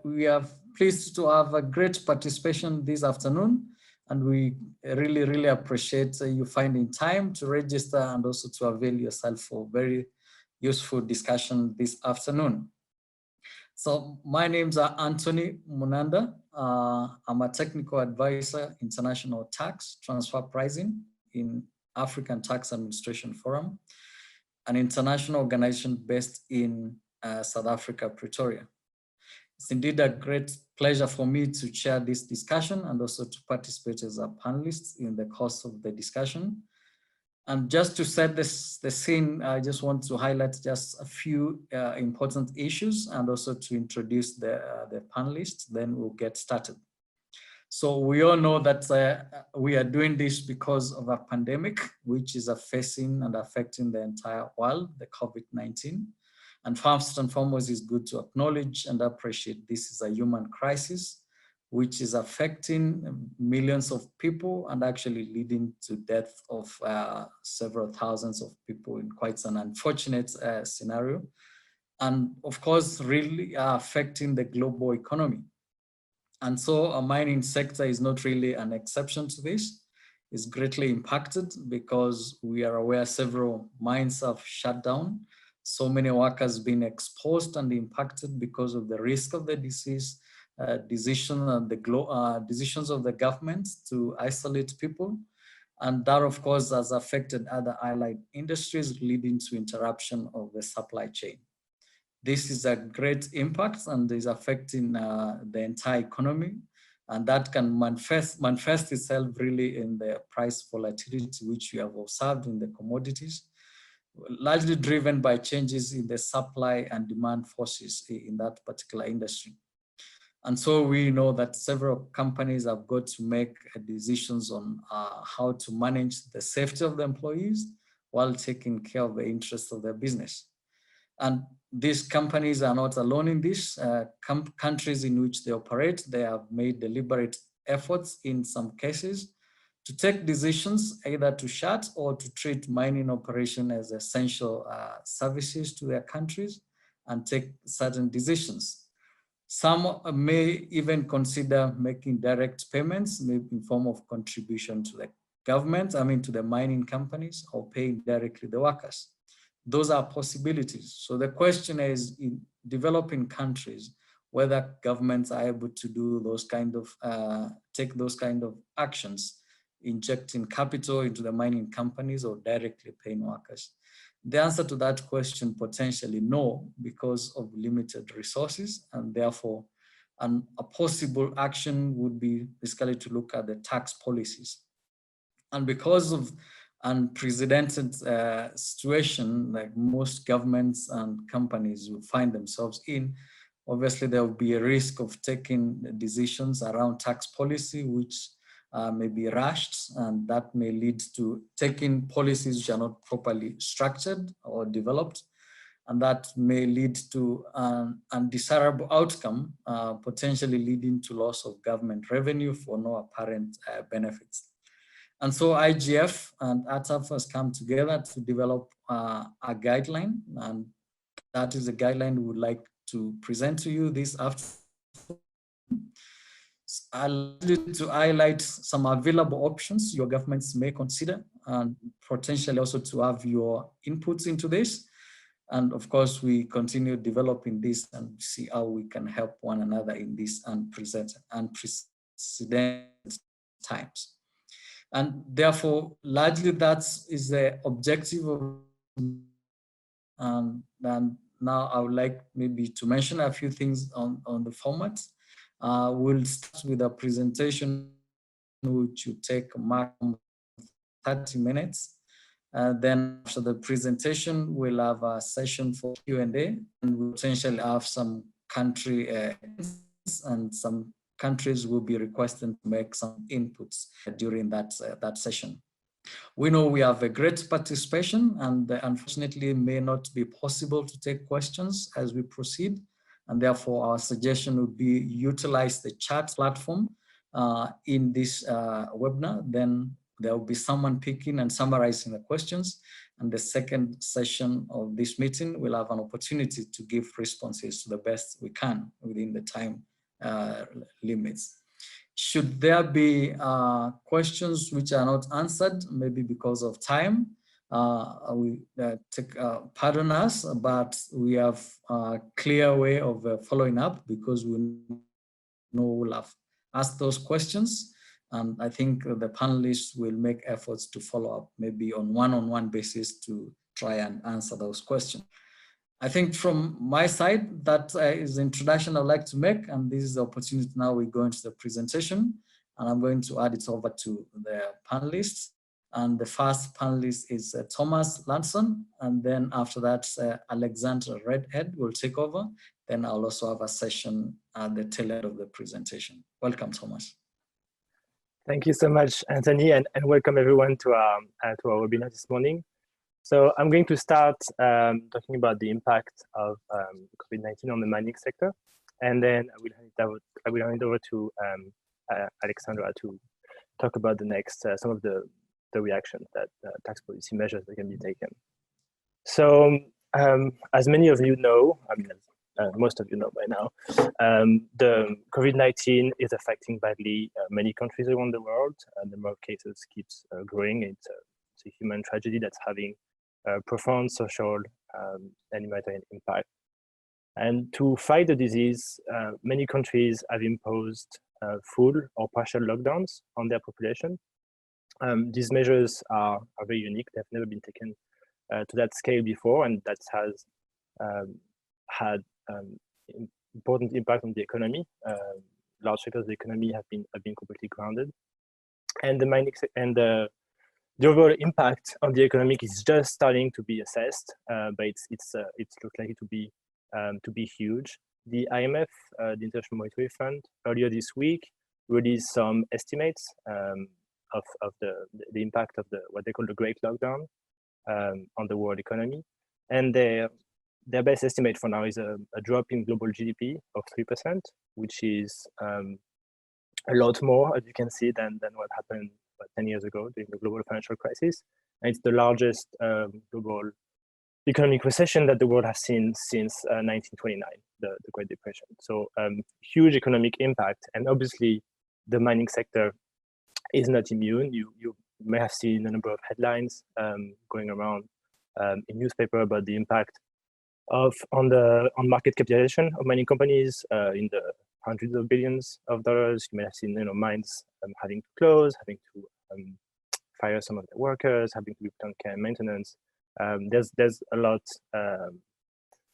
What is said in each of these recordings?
We are pleased to have a great participation this afternoon, and we really appreciate you finding time to register and also to avail yourself for very useful discussion this afternoon. So my name's Anthony Munanda. I'm a technical advisor, international tax transfer pricing in African Tax Administration Forum, an international organization based in South Africa, Pretoria. It's indeed a great pleasure for me to chair this discussion and also to participate as a panelist in the course of the discussion. And just to set the scene, I just want to highlight just a few important issues and also to introduce the panelists, then we'll get started. So we all know that we are doing this because of a pandemic, which is facing and affecting the entire world, the COVID-19. And first and foremost, it's good to acknowledge and appreciate this is a human crisis, which is affecting millions of people and actually leading to death of several thousands of people in quite an unfortunate scenario. And of course, really affecting the global economy. And so our mining sector is not really an exception to this. It's greatly impacted because we are aware several mines have shut down. So many workers being exposed and impacted because of the risk of the disease, decisions of the government to isolate people. And that, of course, has affected other allied industries, leading to interruption of the supply chain. This is a great impact and is affecting the entire economy. And that can manifest itself really in the price volatility, which we have observed in the commodities, largely driven by changes in the supply and demand forces in that particular industry. And so we know that several companies have got to make decisions on how to manage the safety of the employees while taking care of the interests of their business. And these companies are not alone in this. Countries in which they operate, they have made deliberate efforts in some cases to take decisions either to shut or to treat mining operation as essential services to their countries and take certain decisions. Some may even consider making direct payments, maybe in form of contribution to the government, to the mining companies, or paying directly the workers. Those are possibilities. So the question is, in developing countries, whether governments are able to do those kind of, take those kind of actions, injecting capital into the mining companies or directly paying workers. The answer to that question, potentially no, because of limited resources, and therefore a possible action would be basically to look at the tax policies. And because of unprecedented situation like most governments and companies will find themselves in, obviously there will be a risk of taking decisions around tax policy which may be rushed, and that may lead to taking policies which are not properly structured or developed, and that may lead to an undesirable outcome, potentially leading to loss of government revenue for no apparent benefits. And so IGF and ATAF has come together to develop a guideline, and that is a guideline we would like to present to you this afternoon. I'd like to highlight some available options your governments may consider, and potentially also to have your inputs into this. And of course, we continue developing this and see how we can help one another in these unprecedented times. And therefore, largely that is the objective of, and now I would like maybe to mention a few things on the format. We'll start with a presentation which will take maximum 30 minutes. Then after the presentation, we'll have a session for Q&A, and we'll potentially have some country and some countries will be requesting to make some inputs during that session. We know we have a great participation, and unfortunately may not be possible to take questions as we proceed. And therefore our suggestion would be utilize the chat platform in this webinar. Then there will be someone picking and summarizing the questions. And the second session of this meeting, we'll have an opportunity to give responses to the best we can within the time limits. Should there be questions which are not answered, maybe because of time, pardon us, but we have a clear way of following up, because we know we'll have asked those questions. And I think the panelists will make efforts to follow up, maybe on one-on-one basis, to try and answer those questions. I think from my side, that is the introduction I'd like to make, and this is the opportunity now we go into the presentation, and I'm going to add it over to the panelists. And the first panelist is Thomas Lanson, and then after that, Alexandra Readhead will take over. Then I'll also have a session at the tail end of the presentation. Welcome, Thomas. Thank you so much, Anthony, and welcome everyone to our webinar this morning. So I'm going to start talking about the impact of COVID-19 on the mining sector, and then I will hand it over to Alexandra to talk about the next some of the reactions that tax policy measures that can be taken. So as many of you know, I mean, most of you know by now, the COVID-19 is affecting badly many countries around the world. The number of cases keeps growing. It's a human tragedy that's having profound social and humanitarian impact. And to fight the disease, many countries have imposed full or partial lockdowns on their population. These measures are very unique. They've never been taken to that scale before, and that has had important impact on the economy. Large sectors of the economy have been completely grounded, and the overall impact on the economy is just starting to be assessed, but it's looks likely to be huge. The IMF, the International Monetary Fund, earlier this week released some estimates of the impact of what they call the Great Lockdown on the world economy, and their best estimate for now is a drop in global GDP of 3%, which is a lot more, as you can see, than what happened 10 years ago during the global financial crisis. And it's the largest global economic recession that the world has seen since 1929, the Great Depression. So huge economic impact, and obviously the mining sector is not immune. You may have seen a number of headlines going around in newspaper about the impact on market capitalization of mining companies in the hundreds of billions of dollars. You may have seen mines having to close, having to fire some of their workers, having to do care and maintenance. There's a lot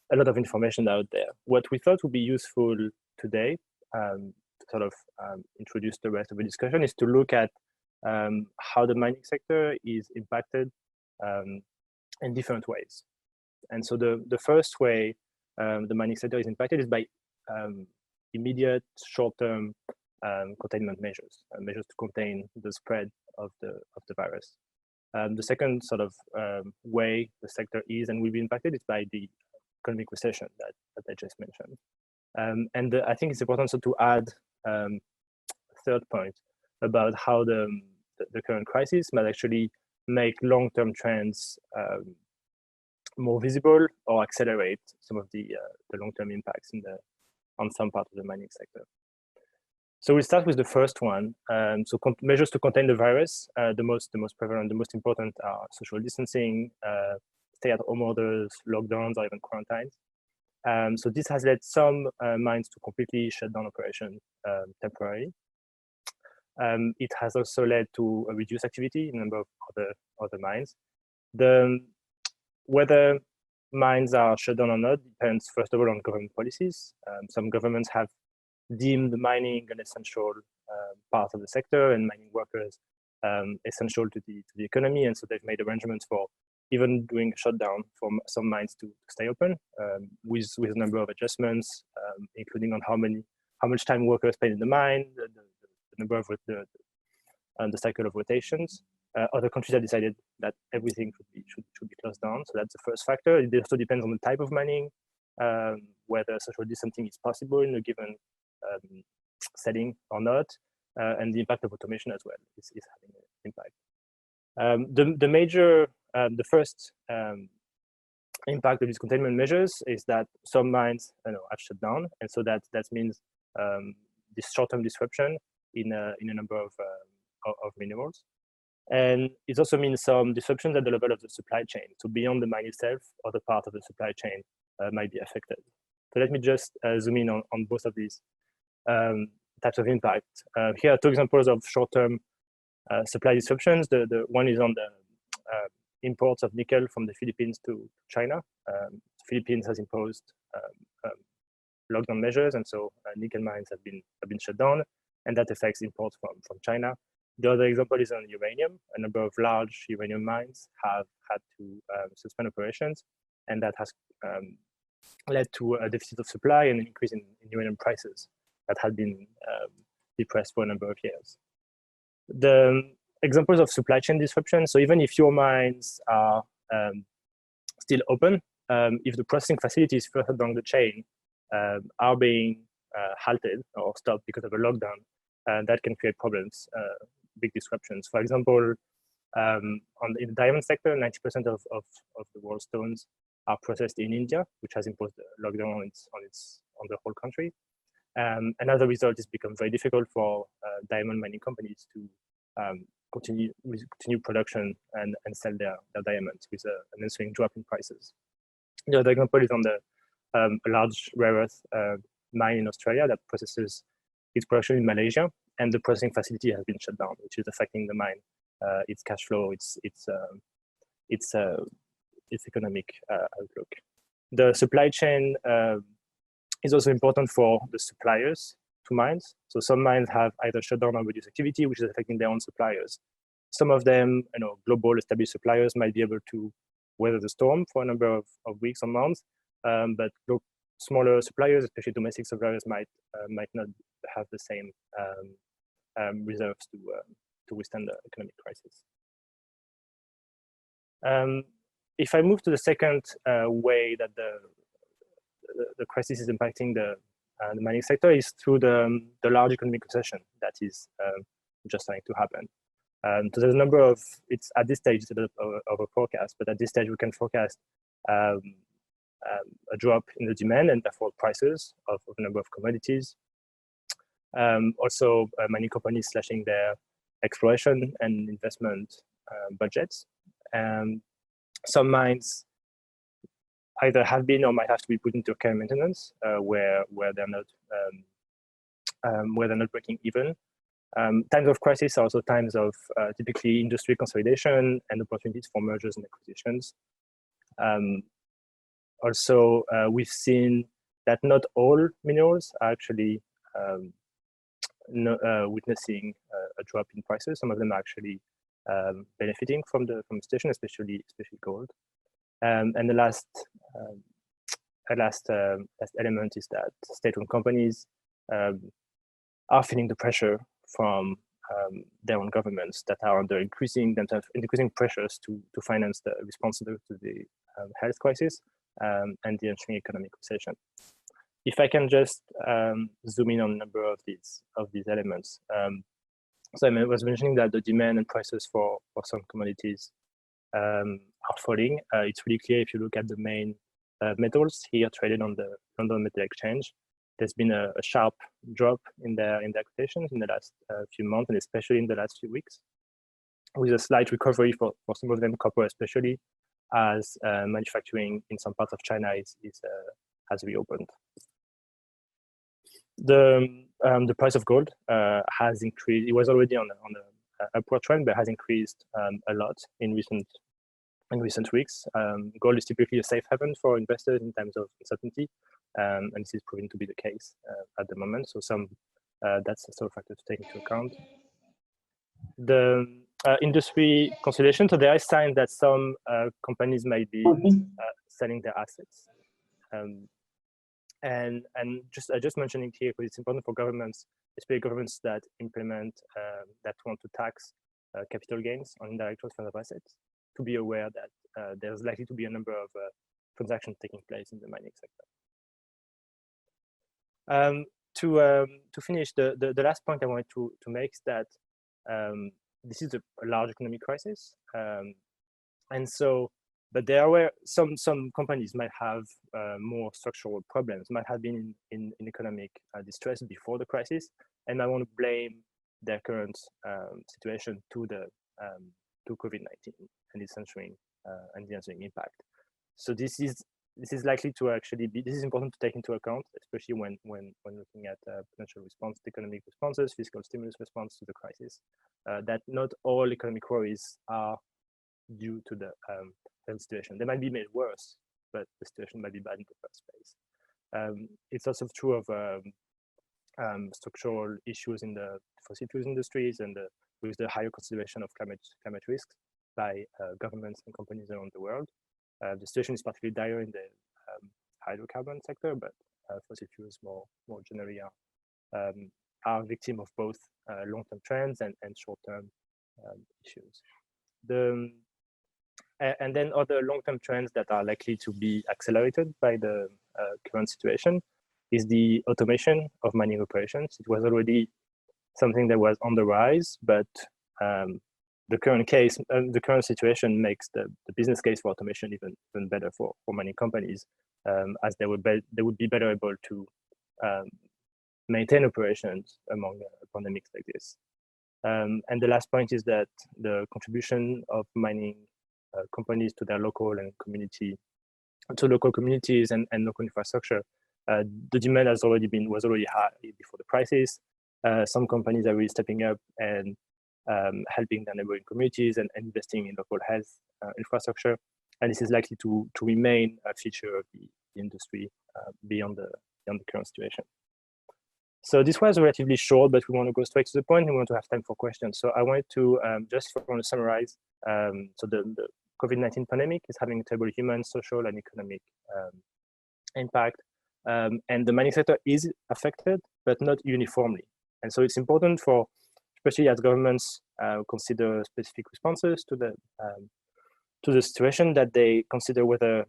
of information out there. What we thought would be useful today, to sort of introduce the rest of the discussion, is to look at how the mining sector is impacted in different ways. And so the first way the mining sector is impacted is by immediate short-term containment measures, measures to contain the spread of the virus. The second sort of way the sector is and will be impacted is by the economic recession that I just mentioned. And I think it's important also to add a third point about how the current crisis might actually make long-term trends more visible or accelerate some of the long-term impacts on some part of the mining sector. So we'll start with the first one. So measures to contain the virus. The most prevalent, the most important are social distancing, stay-at-home orders, lockdowns, or even quarantines. So this has led some mines to completely shut down operation temporarily. It has also led to a reduced activity in a number of other mines. Whether mines are shut down or not depends, first of all, on government policies. Some governments have deemed mining an essential part of the sector and mining workers essential to the economy, and so they've made arrangements for even doing a shutdown for some mines to stay open, with a number of adjustments, including on how much time workers spend in the mine, the number of the cycle of rotations. Other countries have decided that everything should be closed down. So that's the first factor. It also depends on the type of mining, whether social distancing is possible in a given setting or not, and the impact of automation as well is having an impact. The major, the first impact of these containment measures is that some mines have shut down, and so that means this short-term disruption in a number of minerals. And it also means some disruptions at the level of the supply chain. So beyond the mine itself, other part of the supply chain might be affected. So let me just zoom in on both of these types of impact. Here are two examples of short-term supply disruptions. The one is on the imports of nickel from the Philippines to China. The Philippines has imposed lockdown measures, and so nickel mines have been shut down, and that affects imports from China. The other example is on uranium. A number of large uranium mines have had to suspend operations, and that has led to a deficit of supply and an increase in uranium prices that had been depressed for a number of years. The examples of supply chain disruption, so even if your mines are still open, if the processing facilities further down the chain are being halted or stopped because of a lockdown, that can create problems, big disruptions. For example, in the diamond sector, 90% of the world's stones are processed in India, which has imposed a lockdown on the whole country. And as a result, it's become very difficult for diamond mining companies to continue production and sell their diamonds with an ensuing drop in prices. The other example is on the a large rare earth mine in Australia that processes its production in Malaysia, and the processing facility has been shut down, which is affecting the mine, its cash flow, its economic outlook. The supply chain is also important for the suppliers to mines. So some mines have either shut down or reduced activity, which is affecting their own suppliers. Some of them, global established suppliers might be able to weather the storm for a number of weeks or months, but smaller suppliers, especially domestic suppliers, might not have the same reserves to withstand the economic crisis. If I move to the second way that the crisis is impacting the mining sector is through the large economic recession that is just starting to happen. So there's a number of, it's at this stage it's a bit of a forecast, but at this stage we can forecast a drop in the demand and therefore prices of a number of commodities. Also, mining companies slashing their exploration and investment budgets. Some mines either have been or might have to be put into care and maintenance, where they're not breaking even. Times of crisis are also times of typically industry consolidation and opportunities for mergers and acquisitions. Also, we've seen that not all minerals are actually witnessing a drop in prices. Some of them are actually benefiting from the situation, especially gold. And the last element is that state-owned companies are feeling the pressure from their own governments that are under increasing pressures to finance the response to the health crisis and the ensuing economic recession. If I can just zoom in on a number of these elements. So I was mentioning that the demand and prices for some commodities are falling. It's really clear if you look at the main metals here traded on the London Metal Exchange. There's been a sharp drop in their quotations in the last few months, and especially in the last few weeks, with a slight recovery for some of them, copper especially, as manufacturing in some parts of China has reopened. The price of gold has increased. It was already on an upward trend, but has increased a lot in recent weeks. Gold is typically a safe haven for investors in times of uncertainty, and this is proving to be the case at the moment. So that's a sort of factor to take into account. The industry consolidation. So there is signs that some companies might be selling their assets. And just mentioning here, because it's important for governments, especially governments that implement, that want to tax capital gains on indirect transfer of assets, to be aware that there's likely to be a number of transactions taking place in the mining sector. To finish, the last point I wanted to make is that this is a large economic crisis. And so, but there were some companies might have more structural problems, might have been in economic distress before the crisis, and I want to blame their current situation to the to COVID-19 and its ensuing impact. So this is likely to actually be, this is important to take into account, especially when looking at potential response, economic responses, fiscal stimulus response to the crisis, that not all economic worries are due to the health situation. They might be made worse, but the situation might be bad in the first place. It's also true of structural issues in the fossil fuels industries and with the higher consideration of climate risks by governments and companies around the world. The situation is particularly dire in the hydrocarbon sector, but fossil fuels more generally are victim of both long-term trends and short-term issues. And then other long-term trends that are likely to be accelerated by the current situation is the automation of mining operations. It was already something that was on the rise, but the current situation makes the business case for automation even better for mining companies, as they would be better able to maintain operations among pandemics like this. And the last point is that the contribution of mining companies to their local and local communities and local infrastructure, the demand was already high before the crisis. Some companies are really stepping up and helping their neighboring communities and investing in local health infrastructure, and this is likely to remain a feature of the industry beyond the current situation. So this was relatively short, but we want to go straight to the point and we want to have time for questions. So I wanted to just want to summarize. So the COVID-19 pandemic is having a terrible human, social, and economic impact, and the mining sector is affected, but not uniformly. And so it's important for, especially as governments consider specific responses to the situation, that they consider whether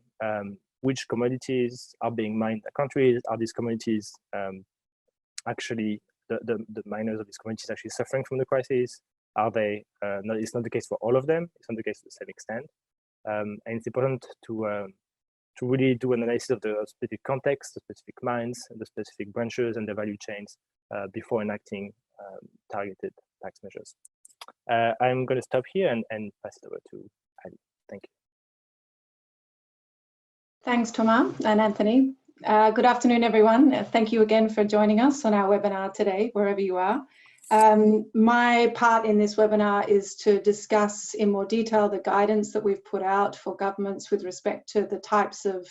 which commodities are being mined in the countries. Are these commodities actually the miners of these commodities actually suffering from the crisis? Are they? No, it's not the case for all of them. It's not the case to the same extent, and it's important to really do an analysis of the specific context, the specific mines, the specific branches, and the value chains before enacting targeted tax measures. I'm going to stop here and pass it over to Ali. Thank you. Thanks, Thomas and Anthony. Good afternoon, everyone. Thank you again for joining us on our webinar today, wherever you are. My part in this webinar is to discuss in more detail the guidance that we've put out for governments with respect to the types of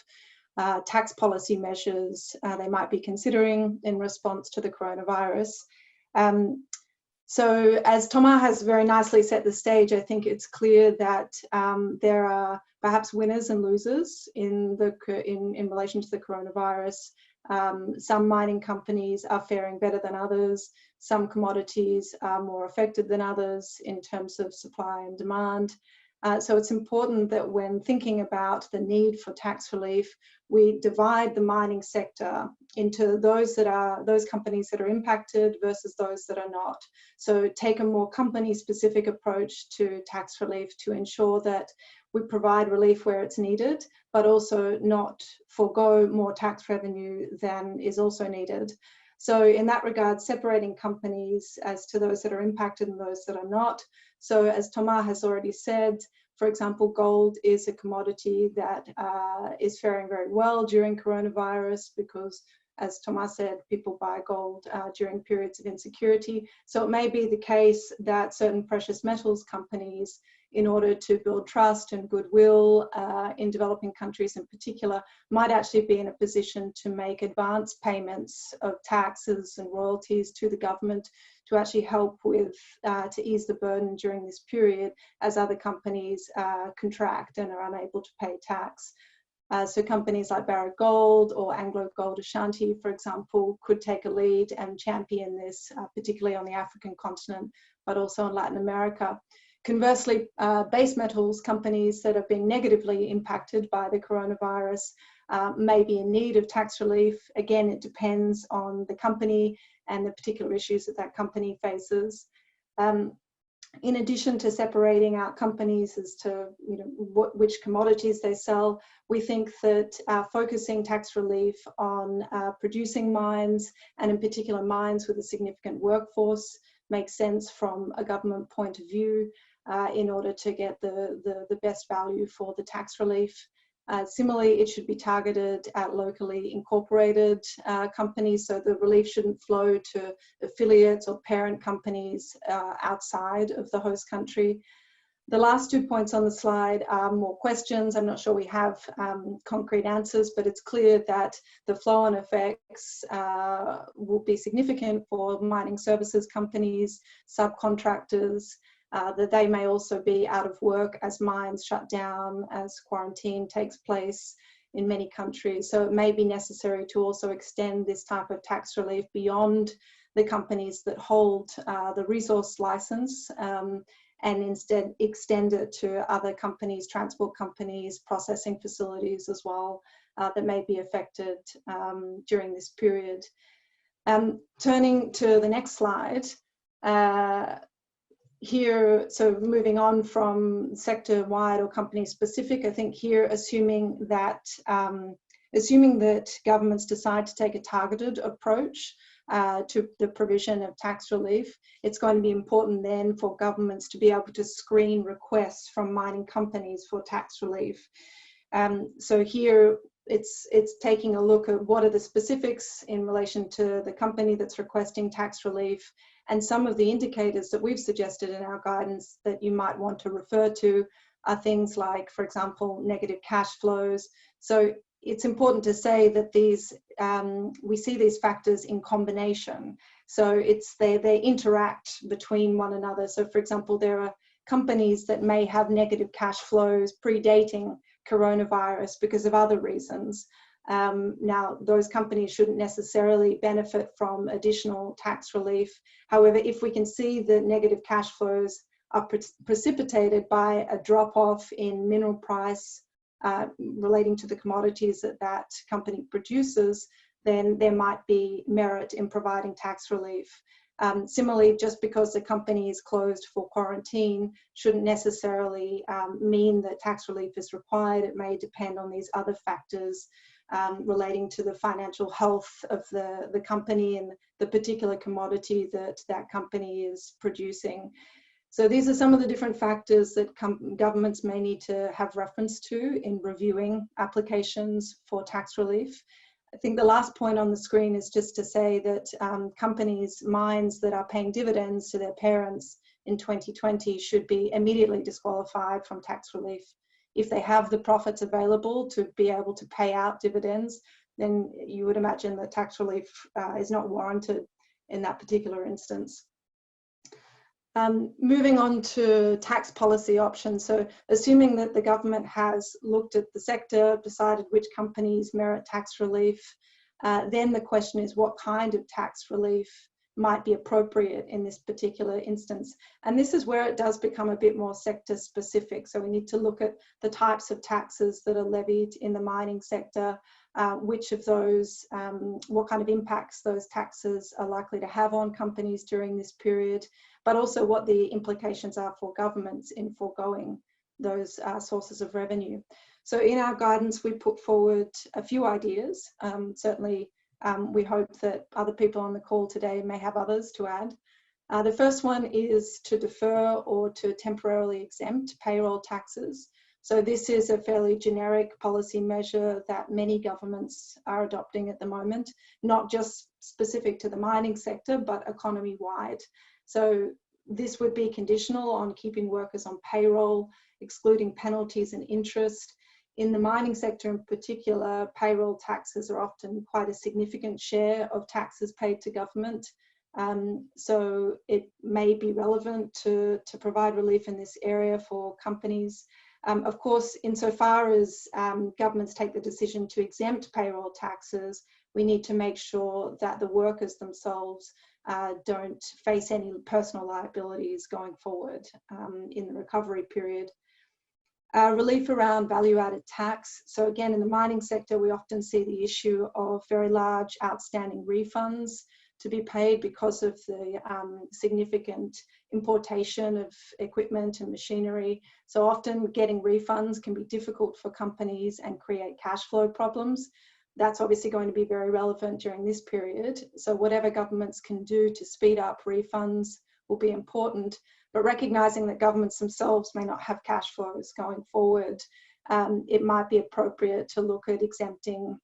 tax policy measures they might be considering in response to the coronavirus. So as Thomas has very nicely set the stage, I think it's clear that there are perhaps winners and losers in relation to the coronavirus. Some mining companies are faring better than others. Some commodities are more affected than others in terms of supply and demand. So it's important that when thinking about the need for tax relief, we divide the mining sector into those companies that are impacted versus those that are not. So take a more company-specific approach to tax relief to ensure that we provide relief where it's needed, but also not forego more tax revenue than is also needed. So in that regard, separating companies as to those that are impacted and those that are not. So as Thomas has already said, for example, gold is a commodity that is faring very well during coronavirus because, as Thomas said, people buy gold during periods of insecurity. So it may be the case that certain precious metals companies, in order to build trust and goodwill in developing countries in particular, might actually be in a position to make advance payments of taxes and royalties to the government to actually help with, to ease the burden during this period as other companies contract and are unable to pay tax. So companies like Barrick Gold or Anglo Gold Ashanti, for example, could take a lead and champion this, particularly on the African continent, but also in Latin America. Conversely, base metals companies that are being negatively impacted by the coronavirus may be in need of tax relief. Again, it depends on the company and the particular issues that that company faces. In addition to separating out companies as to which commodities they sell, we think that focusing tax relief on producing mines, and in particular mines with a significant workforce, makes sense from a government point of view in order to get the best value for the tax relief. Similarly, it should be targeted at locally incorporated companies, so the relief shouldn't flow to affiliates or parent companies outside of the host country. The last 2 points on the slide are more questions. I'm not sure we have concrete answers, but it's clear that the flow-on effects will be significant for mining services companies, subcontractors, that they may also be out of work as mines shut down, as quarantine takes place in many countries. So it may be necessary to also extend this type of tax relief beyond the companies that hold the resource license, and instead extend it to other companies, transport companies, processing facilities as well, that may be affected during this period. Turning to the next slide, here, so moving on from sector-wide or company-specific, I think here assuming that governments decide to take a targeted approach to the provision of tax relief, it's going to be important then for governments to be able to screen requests from mining companies for tax relief. So here it's taking a look at what are the specifics in relation to the company that's requesting tax relief, and some of the indicators that we've suggested in our guidance that you might want to refer to are things like, for example, negative cash flows. So it's important to say that these we see these factors in combination. So they interact between one another. So for example, there are companies that may have negative cash flows predating coronavirus because of other reasons. Now, those companies shouldn't necessarily benefit from additional tax relief. However, if we can see the negative cash flows are precipitated by a drop-off in mineral price relating to the commodities that company produces, then there might be merit in providing tax relief. Similarly, just because the company is closed for quarantine shouldn't necessarily mean that tax relief is required. It may depend on these other factors relating to the financial health of the company and the particular commodity that company is producing. So these are some of the different factors that governments may need to have reference to in reviewing applications for tax relief. I think the last point on the screen is just to say that companies, mines that are paying dividends to their parents in 2020 should be immediately disqualified from tax relief. If they have the profits available to be able to pay out dividends, then you would imagine that tax relief is not warranted in that particular instance. Moving on to tax policy options. So assuming that the government has looked at the sector, decided which companies merit tax relief, then the question is what kind of tax relief might be appropriate in this particular instance. And this is where it does become a bit more sector specific. So we need to look at the types of taxes that are levied in the mining sector, which of those, what kind of impacts those taxes are likely to have on companies during this period, but also what the implications are for governments in foregoing those sources of revenue. So in our guidance, we put forward a few ideas. Certainly, we hope that other people on the call today may have others to add. The first one is to defer or to temporarily exempt payroll taxes. So this is a fairly generic policy measure that many governments are adopting at the moment, not just specific to the mining sector, but economy-wide. So this would be conditional on keeping workers on payroll, excluding penalties and interest. In the mining sector in particular, payroll taxes are often quite a significant share of taxes paid to government. So it may be relevant to provide relief in this area for companies. Of course, insofar as governments take the decision to exempt payroll taxes, we need to make sure that the workers themselves don't face any personal liabilities going forward in the recovery period. Relief around value-added tax. So again, in the mining sector, we often see the issue of very large outstanding refunds to be paid because of the significant importation of equipment and machinery. So often getting refunds can be difficult for companies and create cash flow problems. That's obviously going to be very relevant during this period. So whatever governments can do to speed up refunds will be important, but recognizing that governments themselves may not have cash flows going forward, it might be appropriate to look at exempting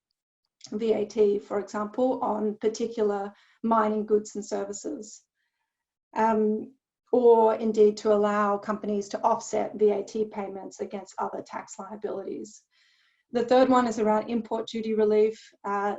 VAT, for example, on particular mining goods and services, or indeed to allow companies to offset VAT payments against other tax liabilities. The third one is around import duty relief.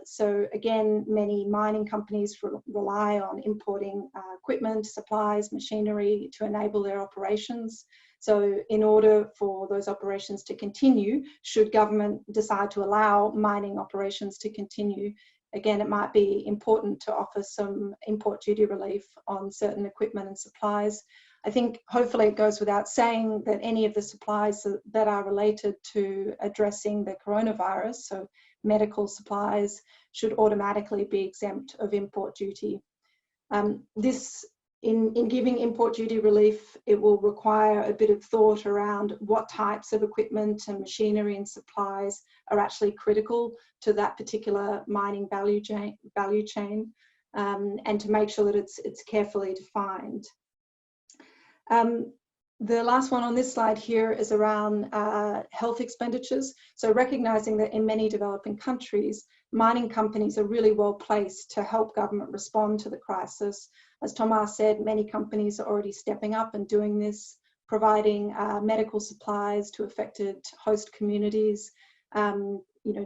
So again, many mining companies rely on importing equipment, supplies, machinery to enable their operations. So in order for those operations to continue, should government decide to allow mining operations to continue, again, it might be important to offer some import duty relief on certain equipment and supplies. I think hopefully it goes without saying that any of the supplies that are related to addressing the coronavirus, so medical supplies, should automatically be exempt of import duty. In giving import duty relief, it will require a bit of thought around what types of equipment and machinery and supplies are actually critical to that particular mining value chain, and to make sure that it's carefully defined. The last one on this slide here is around health expenditures. So recognizing that in many developing countries, mining companies are really well placed to help government respond to the crisis. As Thomas said, many companies are already stepping up and doing this, providing medical supplies to affected host communities,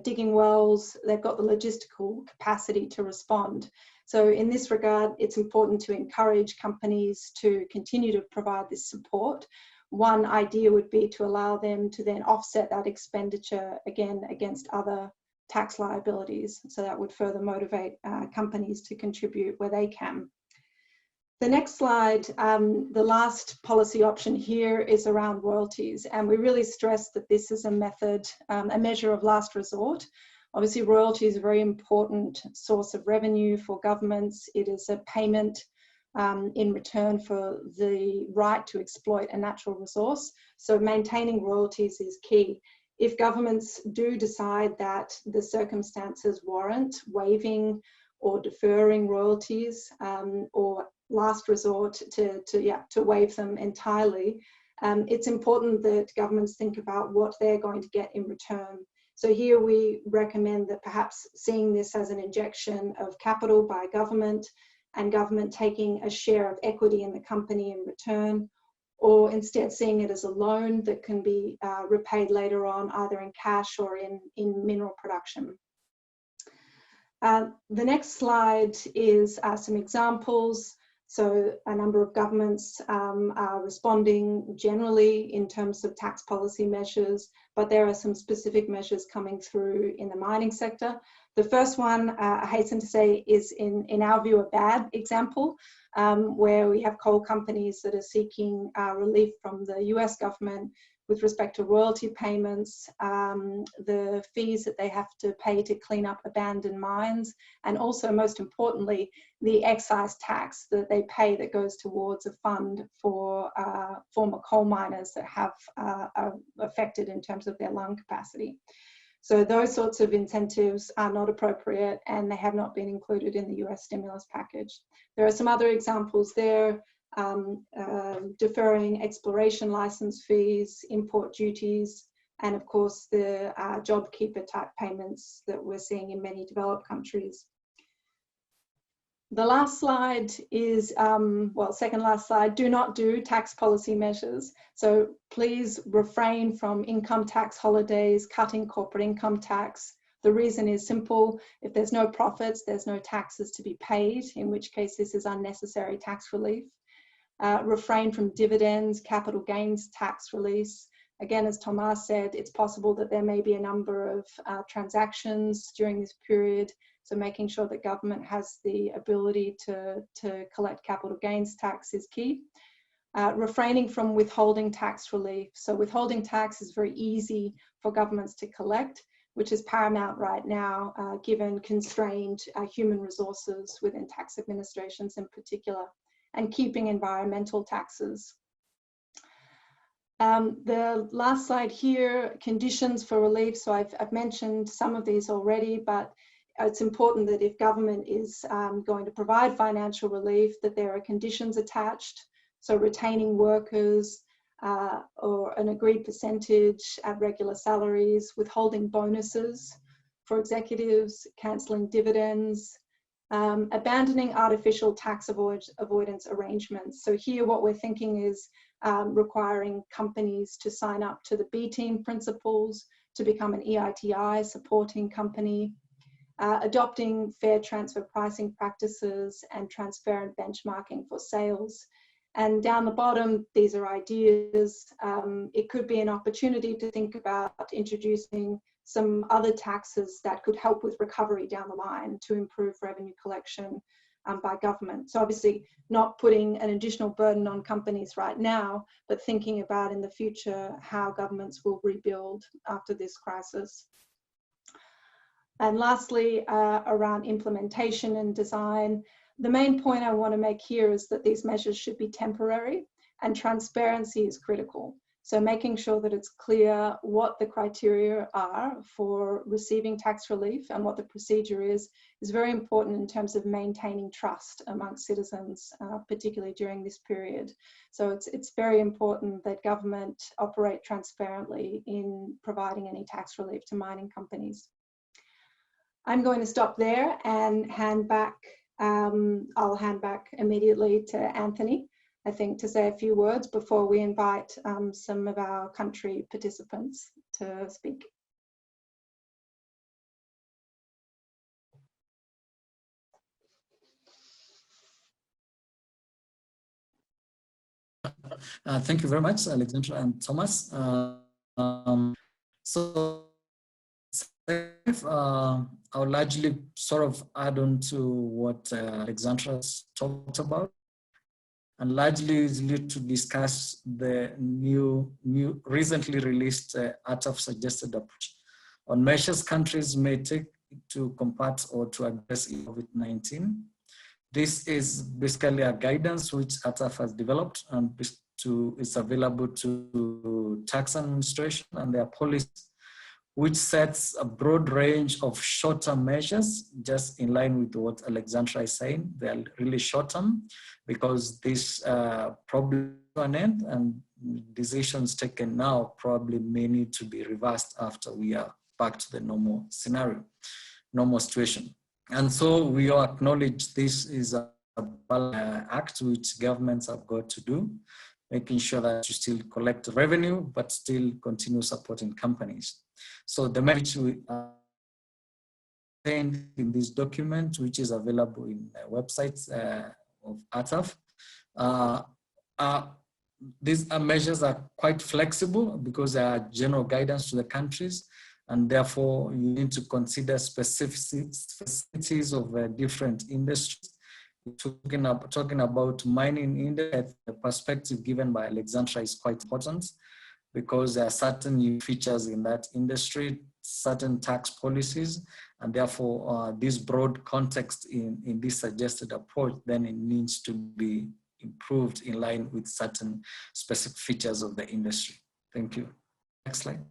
digging wells. They've got the logistical capacity to respond. So in this regard, it's important to encourage companies to continue to provide this support. One idea would be to allow them to then offset that expenditure again against other tax liabilities. So that would further motivate companies to contribute where they can. The next slide, the last policy option here is around royalties. And we really stress that this is a method, a measure of last resort. Obviously, royalty is a very important source of revenue for governments. It is a payment in return for the right to exploit a natural resource. So maintaining royalties is key. If governments do decide that the circumstances warrant waiving or deferring royalties, or last resort to waive them entirely, it's important that governments think about what they're going to get in return. So here we recommend that perhaps seeing this as an injection of capital by government, and government taking a share of equity in the company in return, or instead seeing it as a loan that can be repaid later on, either in cash or in mineral production. The next slide is some examples. So a number of governments are responding generally in terms of tax policy measures, but there are some specific measures coming through in the mining sector. The first one, I hasten to say, is in our view a bad example, where we have coal companies that are seeking relief from the US government with respect to royalty payments, the fees that they have to pay to clean up abandoned mines, and also, most importantly, the excise tax that they pay that goes towards a fund for former coal miners that are affected in terms of their lung capacity. So those sorts of incentives are not appropriate, and they have not been included in the US stimulus package. There are some other examples there. Deferring exploration license fees, import duties, and of course the JobKeeper type payments that we're seeing in many developed countries. The last slide is, second last slide, do not do tax policy measures. So please refrain from income tax holidays, cutting corporate income tax. The reason is simple: if there's no profits, there's no taxes to be paid, in which case this is unnecessary tax relief. Refrain from dividends, capital gains tax release. Again, as Thomas said, it's possible that there may be a number of transactions during this period, so making sure that government has the ability to collect capital gains tax is key. Refraining from withholding tax relief. So withholding tax is very easy for governments to collect. which is paramount right now, given constrained human resources within tax administrations in particular, and keeping environmental taxes. The last slide here, conditions for relief. So I've mentioned some of these already, but it's important that if government is going to provide financial relief, that there are conditions attached. So retaining workers or an agreed percentage at regular salaries, withholding bonuses for executives, cancelling dividends, abandoning artificial tax avoidance arrangements. So here what we're thinking is requiring companies to sign up to the B-team principles, to become an EITI supporting company, adopting fair transfer pricing practices and transparent benchmarking for sales. And down the bottom, these are ideas. It could be an opportunity to think about introducing some other taxes that could help with recovery down the line to improve revenue collection by government. So obviously not putting an additional burden on companies right now, but thinking about in the future how governments will rebuild after this crisis. And lastly, around implementation and design, the main point I want to make here is that these measures should be temporary and transparency is critical. So making sure that it's clear what the criteria are for receiving tax relief and what the procedure is very important in terms of maintaining trust amongst citizens, particularly during this period. So it's very important that government operate transparently in providing any tax relief to mining companies. I'm going to stop there and hand back. I'll hand back immediately to Anthony, I think, to say a few words before we invite some of our country participants to speak. Thank you very much, Alexandra and Thomas. I would largely sort of add on to what Alexandra talked about, and largely is to discuss the new recently released ATAF suggested approach on measures countries may take to combat or to address COVID-19. This is basically a guidance which ATAF has developed and is available to tax administration and their policies, which sets a broad range of short-term measures, just in line with what Alexandra is saying. They're really short-term because this problem to an end, and decisions taken now probably may need to be reversed after we are back to the normal scenario, normal situation. And so we all acknowledge this is a act which governments have got to do, making sure that you still collect revenue, but still continue supporting companies. So the message we contained in this document, which is available in websites of ATAF, these measures are quite flexible because they are general guidance to the countries, and therefore you need to consider specificities of different industries. Talking about mining industry, the perspective given by Alexandra is quite important because there are certain new features in that industry, certain tax policies, and therefore this broad context in this suggested approach, then it needs to be improved in line with certain specific features of the industry. Thank you. Next slide.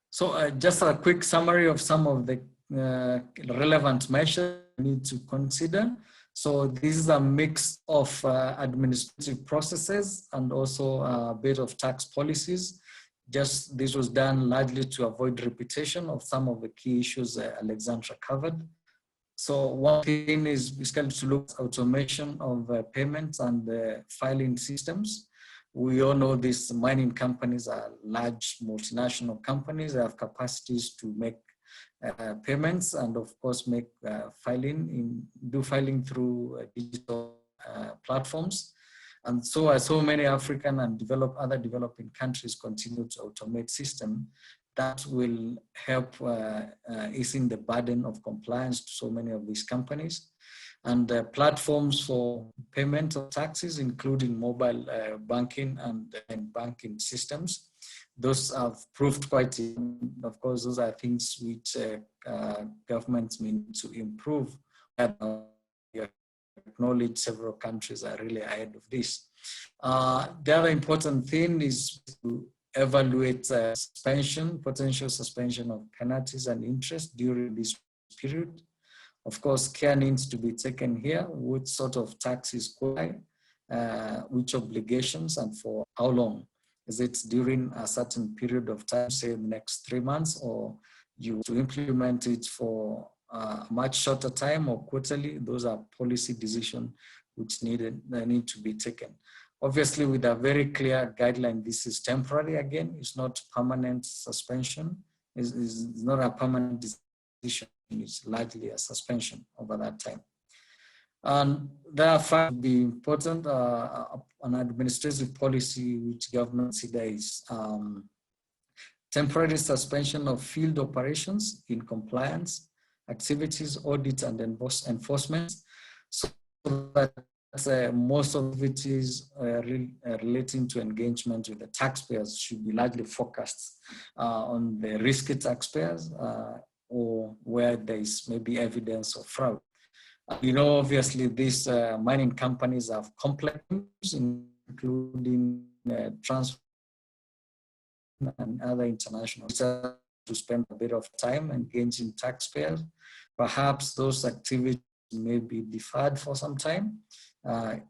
So just a quick summary of some of the relevant measures we need to consider. So this is a mix of administrative processes and also a bit of tax policies. Just this was done largely to avoid repetition of some of the key issues Alexandra covered. So one thing is basically to look at automation of payments and filing systems. We all know these mining companies are large multinational companies. They have capacities to make payments and of course make do filing through digital platforms. And so as so many African and other developing countries continue to automate system, that will help easing the burden of compliance to so many of these companies. And platforms for payment of taxes, including mobile banking and banking systems, those have proved quite, of course, those are things which governments need to improve. Acknowledge several countries are really ahead of this. The other important thing is to evaluate suspension, potential suspension of penalties and interest during this period. Of course, care needs to be taken here. What sort of tax is required, which obligations, and for how long? Is it during a certain period of time, say the next 3 months, or you to implement it for a much shorter time or quarterly? Those are policy decisions which need to be taken. Obviously, with a very clear guideline, this is temporary again, it's not permanent suspension, it's not a permanent decision, it's largely a suspension over that time. And therefore, it would be important, an administrative policy which government considers temporary suspension of field operations in compliance, activities, audit, and enforcement, so that most of it is relating to engagement with the taxpayers should be largely focused on the risky taxpayers or where there is maybe evidence of fraud. You know, obviously, these mining companies have complex, including transfer and other international, to spend a bit of time engaging taxpayers. Perhaps those activities may be deferred for some time,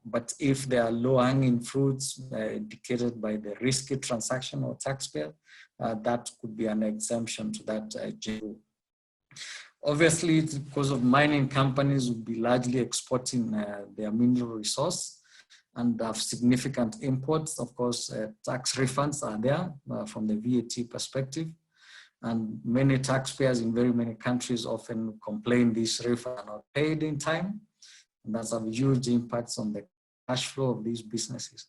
but if there are low-hanging fruits indicated by the risky transaction or taxpayer, that could be an exemption to that rule. Obviously, because of mining companies will be largely exporting their mineral resource and have significant imports. Of course, tax refunds are there from the VAT perspective. And many taxpayers in very many countries often complain these refunds are not paid in time. And that's a huge impacts on the cash flow of these businesses.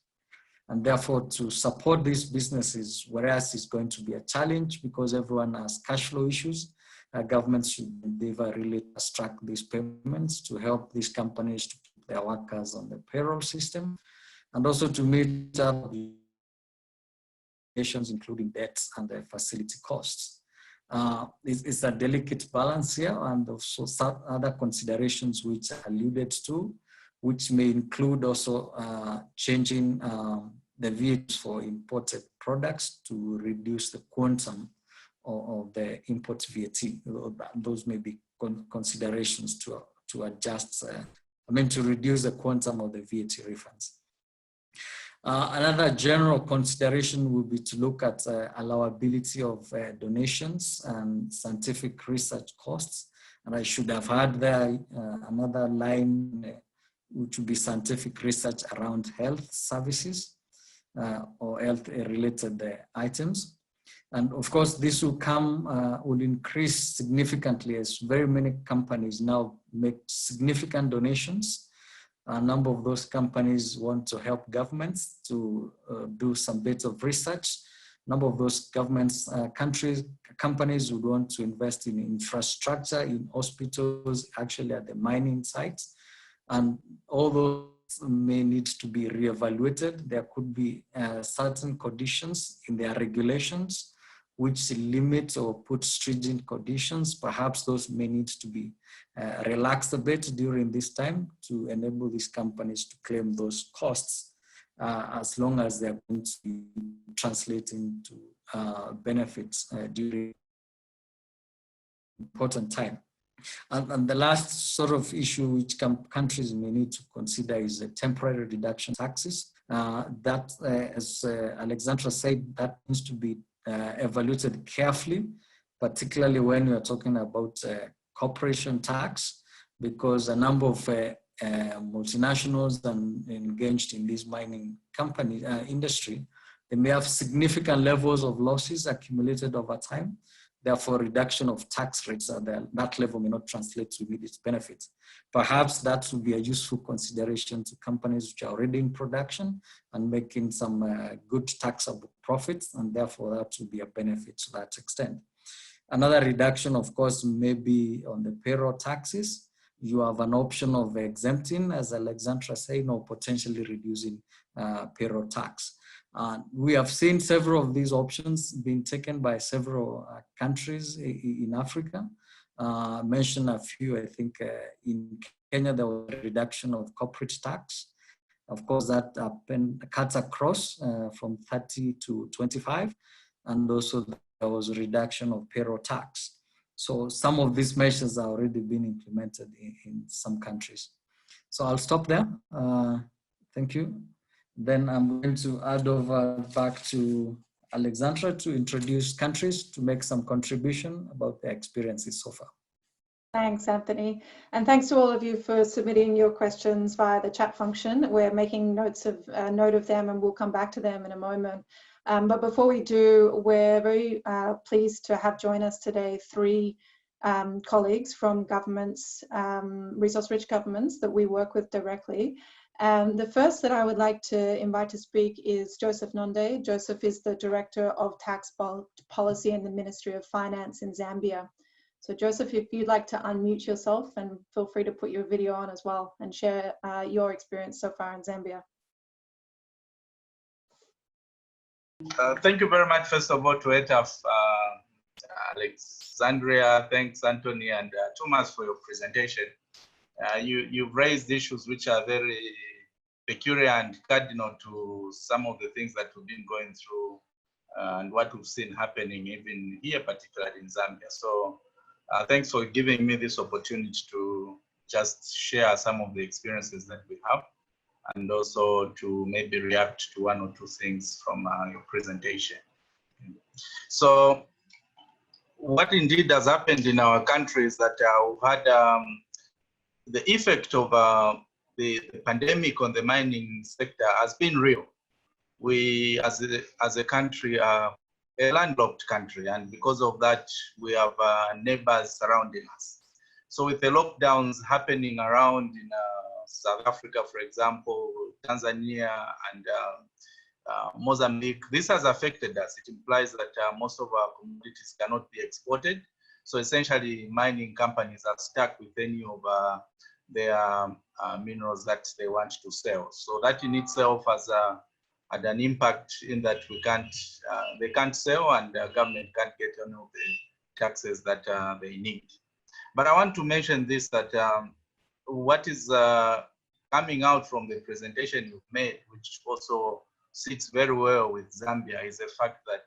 And therefore, to support these businesses, whereas it's going to be a challenge because everyone has cash flow issues, governments should endeavor really to extract these payments to help these companies to keep their workers on the payroll system, and also to meet obligations, including debts and the facility costs. It's a delicate balance here, and also some other considerations which are alluded to, which may include also changing the VAT for imported products to reduce the quantum of the import VAT. Those may be considerations to adjust, to reduce the quantum of the VAT refunds. Another general consideration would be to look at allowability of donations and scientific research costs. And I should have had there another line, which would be scientific research around health services or health-related items. And of course, this will will increase significantly as very many companies now make significant donations. A number of those companies want to help governments to do some bits of research. A number of those governments, companies would want to invest in infrastructure, in hospitals, actually at the mining sites. And all those may need to be reevaluated. There could be certain conditions in their regulations which limit or put stringent conditions. Perhaps those may need to be relaxed a bit during this time to enable these companies to claim those costs as long as they're going to be translating to benefits during important time. And the last sort of issue which countries may need to consider is a temporary reduction taxes. That, as Alexandra said, that needs to be evaluated carefully, particularly when you're talking about corporation tax, because a number of multinationals and engaged in this mining company industry, they may have significant levels of losses accumulated over time. Therefore, reduction of tax rates at that level may not translate to immediate benefits. Perhaps that would be a useful consideration to companies which are already in production and making some good taxable profits, and therefore that would be a benefit to that extent. Another reduction, of course, may be on the payroll taxes. You have an option of exempting, as Alexandra said, or potentially reducing payroll tax. We have seen several of these options being taken by several countries in Africa. Mention a few, I think in Kenya, there was a reduction of corporate tax. Of course, that cuts across from 30 to 25. And also there was a reduction of payroll tax. So some of these measures are already being implemented in some countries. So I'll stop there. Thank you. Then I'm going to add over back to Alexandra to introduce countries to make some contribution about their experiences so far. Thanks, Anthony. And thanks to all of you for submitting your questions via the chat function. We're making note of them, and we'll come back to them in a moment. But before we do, we're very pleased to have join us today 3 colleagues from governments, resource-rich governments that we work with directly. The first that I would like to invite to speak is Joseph Nonde. Joseph is the Director of Tax Policy in the Ministry of Finance in Zambia. So Joseph, if you'd like to unmute yourself, and feel free to put your video on as well and share your experience so far in Zambia. Thank you very much, first of all, to ATAF, Alexandra, thanks, Anthony, and Thomas for your presentation. You've raised issues which are very peculiar and cardinal to some of the things that we've been going through and what we've seen happening even here, particularly in Zambia. So thanks for giving me this opportunity to just share some of the experiences that we have, and also to maybe react to 1 or 2 things from your presentation. So what indeed has happened in our country is that we've had the effect of the pandemic on the mining sector has been real. We, as a country, are a landlocked country, and because of that, we have neighbors surrounding us. So with the lockdowns happening around in South Africa, for example, Tanzania, and Mozambique, this has affected us. It implies that most of our commodities cannot be exported. So essentially, mining companies are stuck with any of their minerals that they want to sell. So that in itself has had an impact in that they can't sell, and the government can't get any of the taxes that they need. But I want to mention this, that what is coming out from the presentation you've made, which also sits very well with Zambia, is the fact that,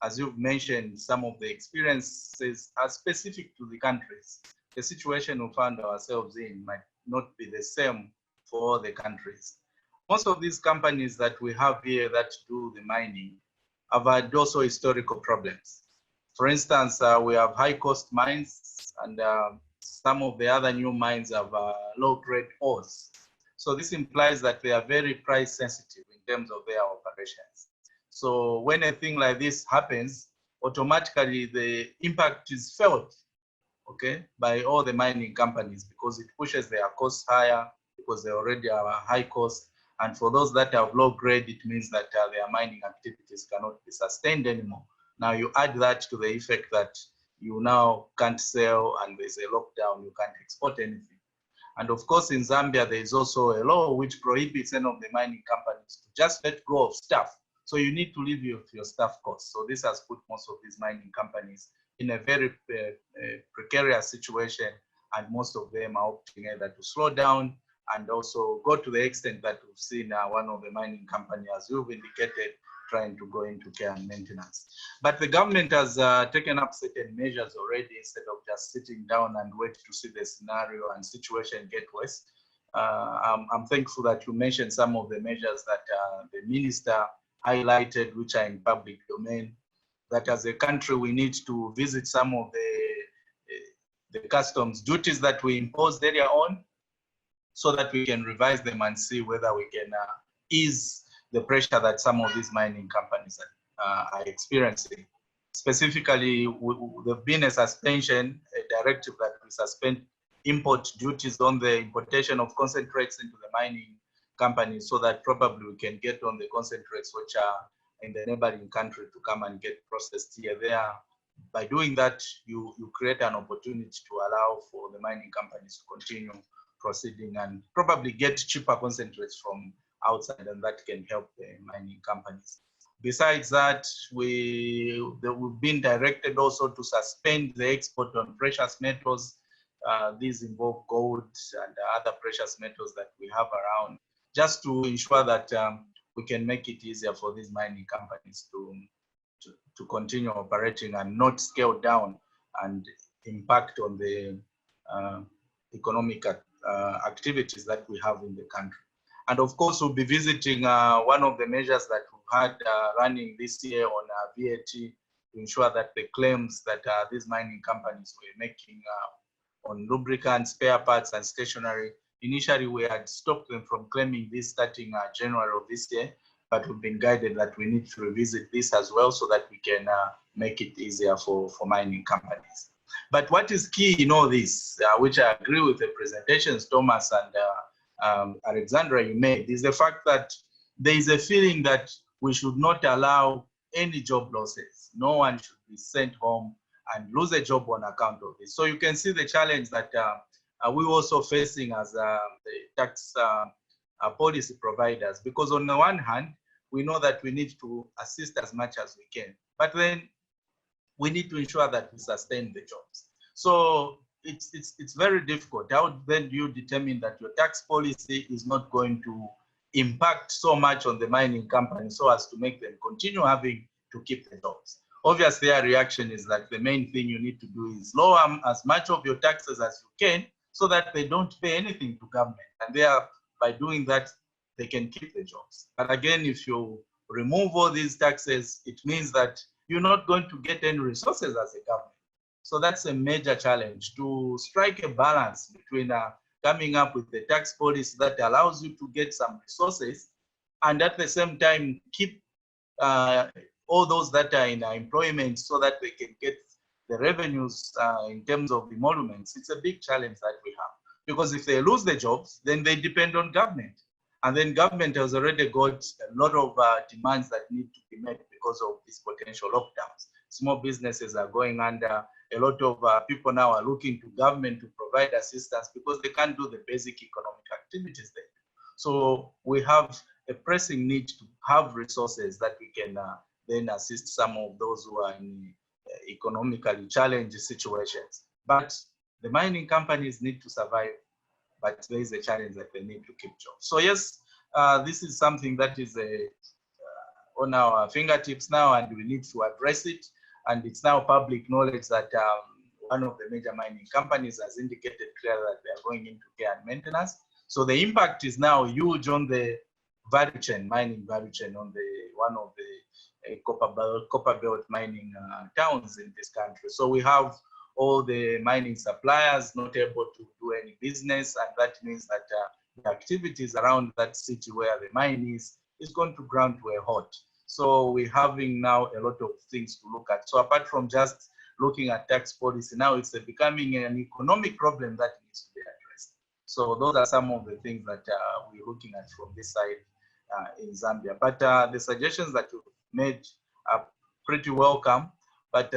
as you've mentioned, some of the experiences are specific to the countries. The situation we found ourselves in might not be the same for all the countries. Most of these companies that we have here that do the mining have had also historical problems. For instance, we have high-cost mines, and some of the other new mines have low-grade ores. So this implies that they are very price sensitive in terms of their operations. So when a thing like this happens, automatically the impact is felt, okay, by all the mining companies, because it pushes their costs higher because they already have a high cost. And for those that have low grade, it means that their mining activities cannot be sustained anymore. Now you add that to the effect that you now can't sell, and there's a lockdown, you can't export anything. And of course, in Zambia, there is also a law which prohibits any of the mining companies to just let go of staff. So you need to live with your staff costs. So this has put most of these mining companies in a very precarious situation, and most of them are opting either to slow down and also go to the extent that we've seen one of the mining companies, as you've indicated, trying to go into care and maintenance. But the government has taken up certain measures already, instead of just sitting down and wait to see the scenario and situation get worse. I'm thankful that you mentioned some of the measures that the minister highlighted, which are in public domain, that as a country we need to visit some of the customs duties that we imposed earlier on, so that we can revise them and see whether we can ease the pressure that some of these mining companies are experiencing. Specifically, there's been a suspension, a directive that we suspend import duties on the importation of concentrates into the mining companies, so that probably we can get on the concentrates which are in the neighboring country to come and get processed here. There, by doing that, you create an opportunity to allow for the mining companies to continue proceeding and probably get cheaper concentrates from outside, and that can help the mining companies. Besides that, we've been directed also to suspend the export on precious metals. These involve gold and other precious metals that we have around, just to ensure that we can make it easier for these mining companies to continue operating and not scale down and impact on the economic activities that we have in the country. And of course, we'll be visiting one of the measures that we had running this year on VAT to ensure that the claims that these mining companies were making on lubricants, spare parts, and stationery, initially we had stopped them from claiming this starting January of this year, but we've been guided that we need to revisit this as well so that we can make it easier for mining companies. But what is key in all this, which I agree with the presentations Thomas and Alexandra you made, is the fact that there is a feeling that we should not allow any job losses. No one should be sent home and lose a job on account of this. So you can see the challenge that we're also facing as the tax policy providers, because on the one hand, we know that we need to assist as much as we can, but then we need to ensure that we sustain the jobs. So it's very difficult. How then do you determine that your tax policy is not going to impact so much on the mining companies so as to make them continue having to keep the jobs? Obviously, our reaction is that the main thing you need to do is lower as much of your taxes as you can so that they don't pay anything to government. And by doing that, they can keep the jobs. But again, if you remove all these taxes, it means that you're not going to get any resources as a government. So that's a major challenge, to strike a balance between coming up with a tax policy that allows you to get some resources and at the same time keep all those that are in employment so that they can get the revenues in terms of emoluments. It's a big challenge that we have, because if they lose the jobs, then they depend on government. And then government has already got a lot of demands that need to be met because of these potential lockdowns. Small businesses are going under. A lot of people now are looking to government to provide assistance because they can't do the basic economic activities there. So we have a pressing need to have resources that we can then assist some of those who are in economically challenged situations. But the mining companies need to survive, but there is a challenge that they need to keep jobs. So yes, this is something that is on our fingertips now, and we need to address it. And it's now public knowledge that one of the major mining companies has indicated clearly that they are going into care and maintenance. So the impact is now huge on the value chain, mining value chain, on the one of the copper belt mining towns in this country. So we have all the mining suppliers not able to do any business, and that means that the activities around that city where the mine is going to ground to a halt. So we're having now a lot of things to look at. So apart from just looking at tax policy, now it's becoming an economic problem that needs to be addressed. So those are some of the things that we're looking at from this side in Zambia. But the suggestions that you made are pretty welcome, but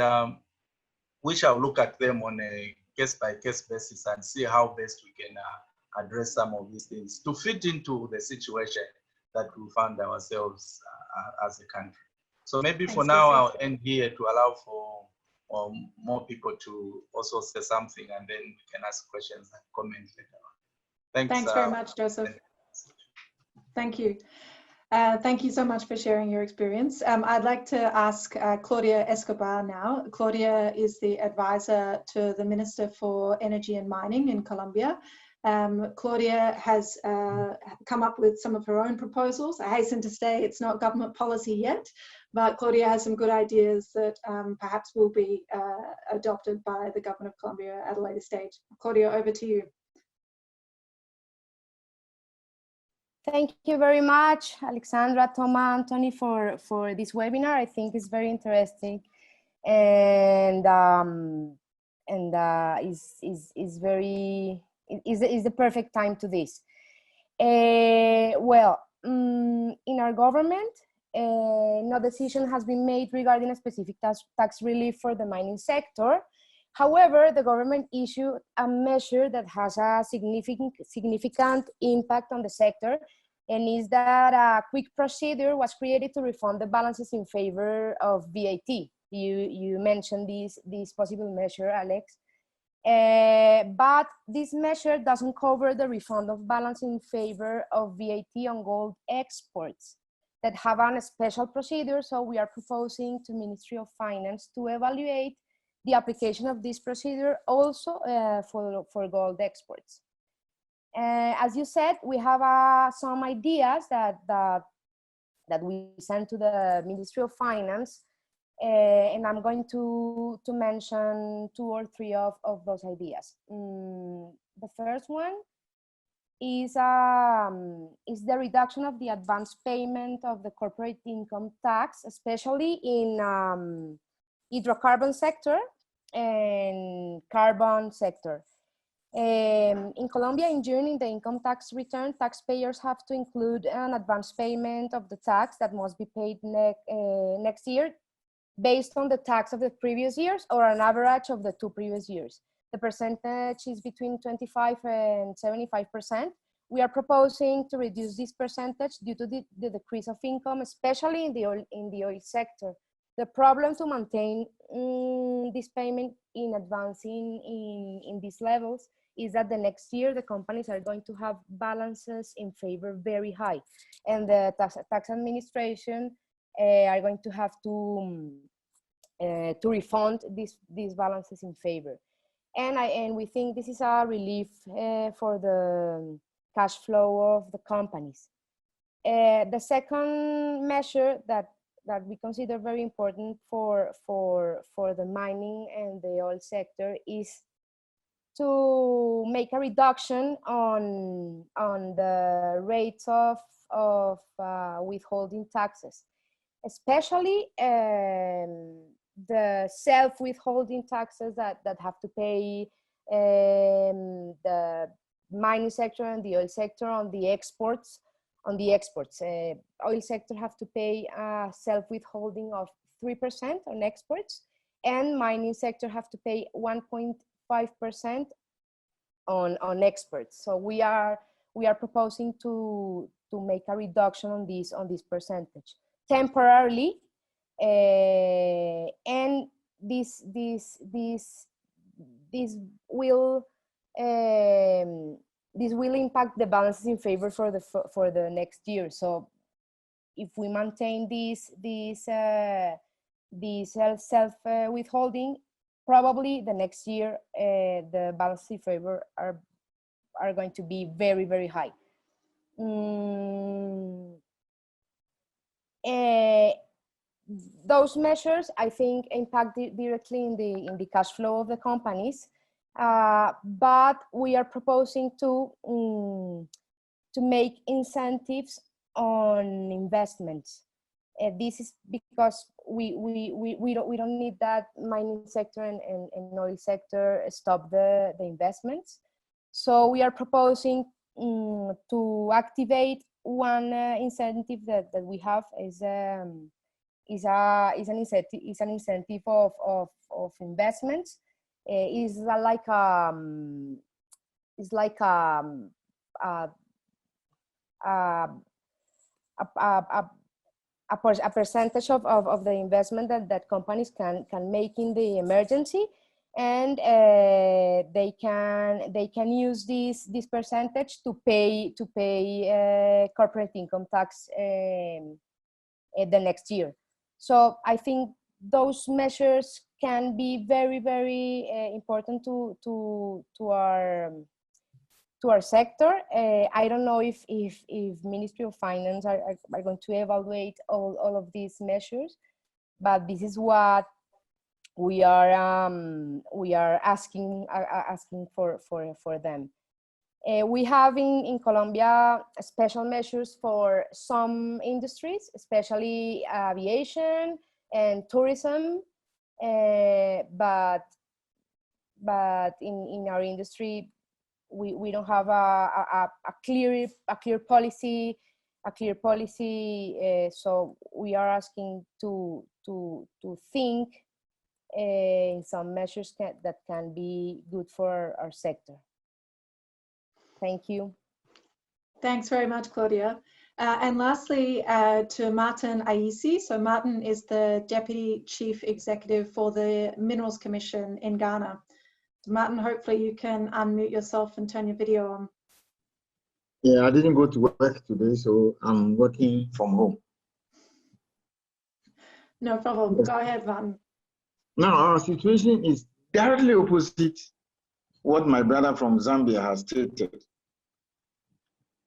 we shall look at them on a case-by-case basis and see how best we can address some of these things to fit into the situation that we found ourselves as a country. So maybe for now, I'll end here to allow for more people to also say something, and then we can ask questions and comment later on. Thanks very much, Joseph. Thank you. Thank you so much for sharing your experience. I'd like to ask Claudia Escobar now. Claudia is the advisor to the Minister for Energy and Mining in Colombia. Claudia has come up with some of her own proposals. I hasten to say it's not government policy yet, but Claudia has some good ideas that perhaps will be adopted by the Government of Colombia at a later stage. Claudia, over to you. Thank you very much, Alexandra, Toma, Anthony, for this webinar. I think it's very interesting, and is the perfect time to this. Well, in our government, no decision has been made regarding a specific tax relief for the mining sector. However, the government issued a measure that has a significant impact on the sector, and is that a quick procedure was created to refund the balances in favor of VAT. You mentioned this possible measure, Alex. But this measure doesn't cover the refund of balance in favor of VAT on gold exports that have a special procedure. So we are proposing to Ministry of Finance to evaluate the application of this procedure also for gold exports. As you said, we have some ideas that we sent to the Ministry of Finance, and I'm going to mention 2 or 3 of those ideas. The first one is the reduction of the advance payment of the corporate income tax, especially in hydrocarbon sector and carbon sector. In Colombia, in June, in the income tax return, taxpayers have to include an advance payment of the tax that must be paid next year based on the tax of the previous years or an average of the 2 previous years. The percentage is between 25 and 75%. We are proposing to reduce this percentage due to the decrease of income, especially in the oil sector. The problem to maintain this payment in advance in these levels is that the next year the companies are going to have balances in favor very high, and the tax administration are going to have to refund these balances in favor. And we think this is a relief for the cash flow of the companies. The second measure that we consider very important for the mining and the oil sector is to make a reduction on the rates of withholding taxes, especially the self-withholding taxes that have to pay the mining sector and the oil sector on the exports. Oil sector have to pay a self-withholding of 3% on exports, and mining sector have to pay 1.5% on exports. So we are proposing to make a reduction on this percentage temporarily, and this will impact the balances in favor for the next year. So if we maintain this self-withholding, probably the next year the balances in favor are going to be very, very high. Those measures, I think, impact directly in the cash flow of the companies. But we are proposing to make incentives on investments. This is because we don't need that mining sector and oil sector stop the investments. So we are proposing to activate one incentive that we have is an incentive of investments. Is like a percentage of the investment that companies can make in the emergency, and they can use this percentage to pay corporate income tax the next year. So I think those measures can be very, very important to our sector. I don't know if Ministry of Finance are going to evaluate all of these measures, but this is what we are asking for them. We have in Colombia special measures for some industries, especially aviation and tourism, but in our industry we don't have a clear policy, so we are asking to think in some measures that can be good for our sector. Thank you. Thanks very much, Claudia. And lastly, to Martin Ayisi. So Martin is the Deputy Chief Executive for the Minerals Commission in Ghana. So Martin, hopefully you can unmute yourself and turn your video on. Yeah, I didn't go to work today, so I'm working from home. No problem. Go ahead, Martin. Now, our situation is directly opposite what my brother from Zambia has stated.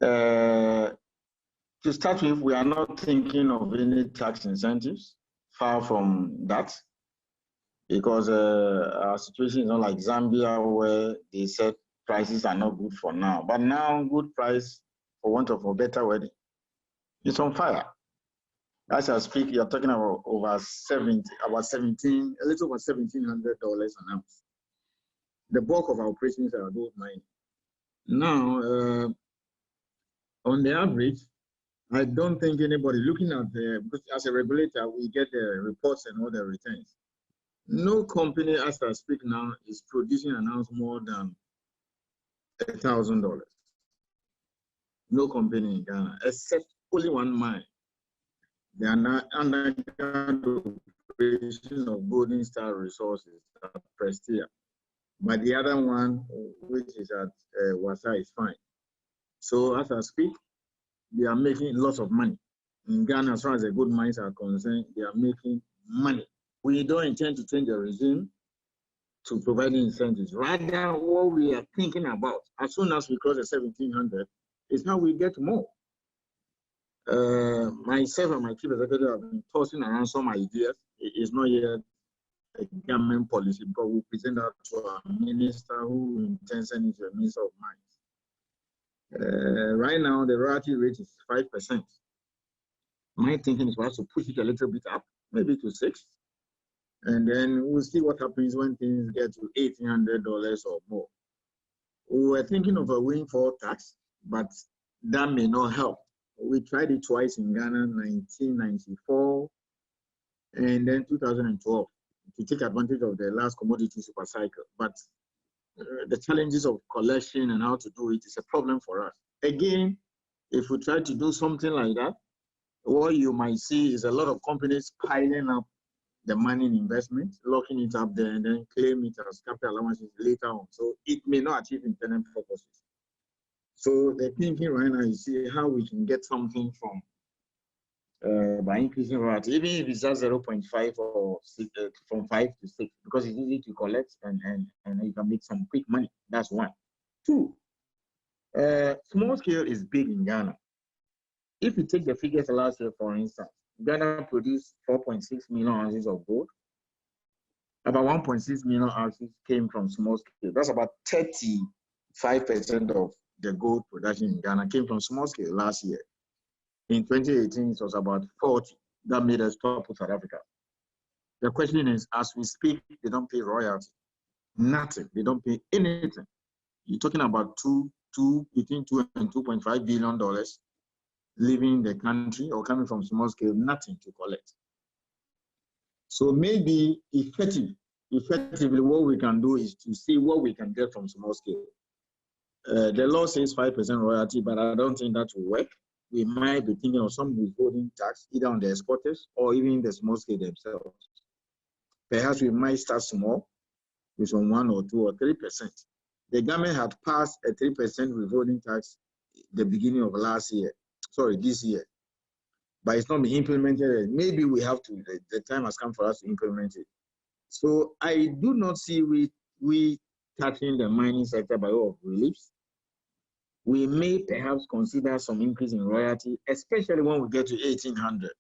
To start with, we are not thinking of any tax incentives, far from that, because our situation is not like Zambia, where they said prices are not good for now. But now, good price, for want of a better word, is on fire. As I speak, you're talking about a little over $1,700 an ounce. The bulk of our operations are gold mining. Now, on the average, I don't think anybody looking at because as a regulator, we get the reports and all the returns. No company, as I speak now, is producing an ounce more than $1,000. No company in Ghana, except only one mine. They are not underground operation of Golden Star Resources at Prestia. But the other one, which is at Wasa, is fine. So as I speak, they are making lots of money. In Ghana, as far as the gold mines are concerned, they are making money. We don't intend to change the regime to provide incentives. Rather, what we are thinking about, as soon as we cross the 1,700, is how we get more. Myself and my chief executive have been tossing around some ideas. It is not yet a government policy, but we present that to our minister who intends to send it to the Minister of Mines. Right now, the royalty rate is 5%. My thinking is for us to push it a little bit up, maybe to 6%. And then we'll see what happens when things get to $1,800 or more. We were thinking of a windfall tax, but that may not help. We tried it twice in Ghana, 1994 and then 2012, to take advantage of the last commodity super cycle. But the challenges of collection and how to do it is a problem for us. Again, if we try to do something like that, what you might see is a lot of companies piling up the money in investment, locking it up there, and then claim it as capital allowances later on. So it may not achieve intended purposes. So the thinking right now is see how we can get something from by increasing royalty, even if it's just 0.5 or 6, from 5 to 6, because it's easy to collect and you can make some quick money. That's one. Two, small scale is big in Ghana. If you take the figures last year, for instance, Ghana produced 4.6 million ounces of gold. About 1.6 million ounces came from small scale. That's about 35% of the gold production in Ghana came from small scale last year. In 2018, it was about 40. That made us top of South Africa. The question is, as we speak, they don't pay royalty. Nothing. They don't pay anything. You're talking about between $2 and $2.5 billion leaving the country or coming from small scale, nothing to collect. So maybe effectively, what we can do is to see what we can get from small scale. The law says 5% royalty, but I don't think that will work. We might be thinking of some withholding tax, either on the exporters or even the small scale themselves. Perhaps we might start small with some 1 or 2 or 3%. The government had passed a 3% withholding tax the beginning of this year. But it's not been implemented. Maybe we have to, the time has come for us to implement it. So I do not see we tackling the mining sector by way of reliefs. We may perhaps consider some increase in royalty, especially when we get to 1,800.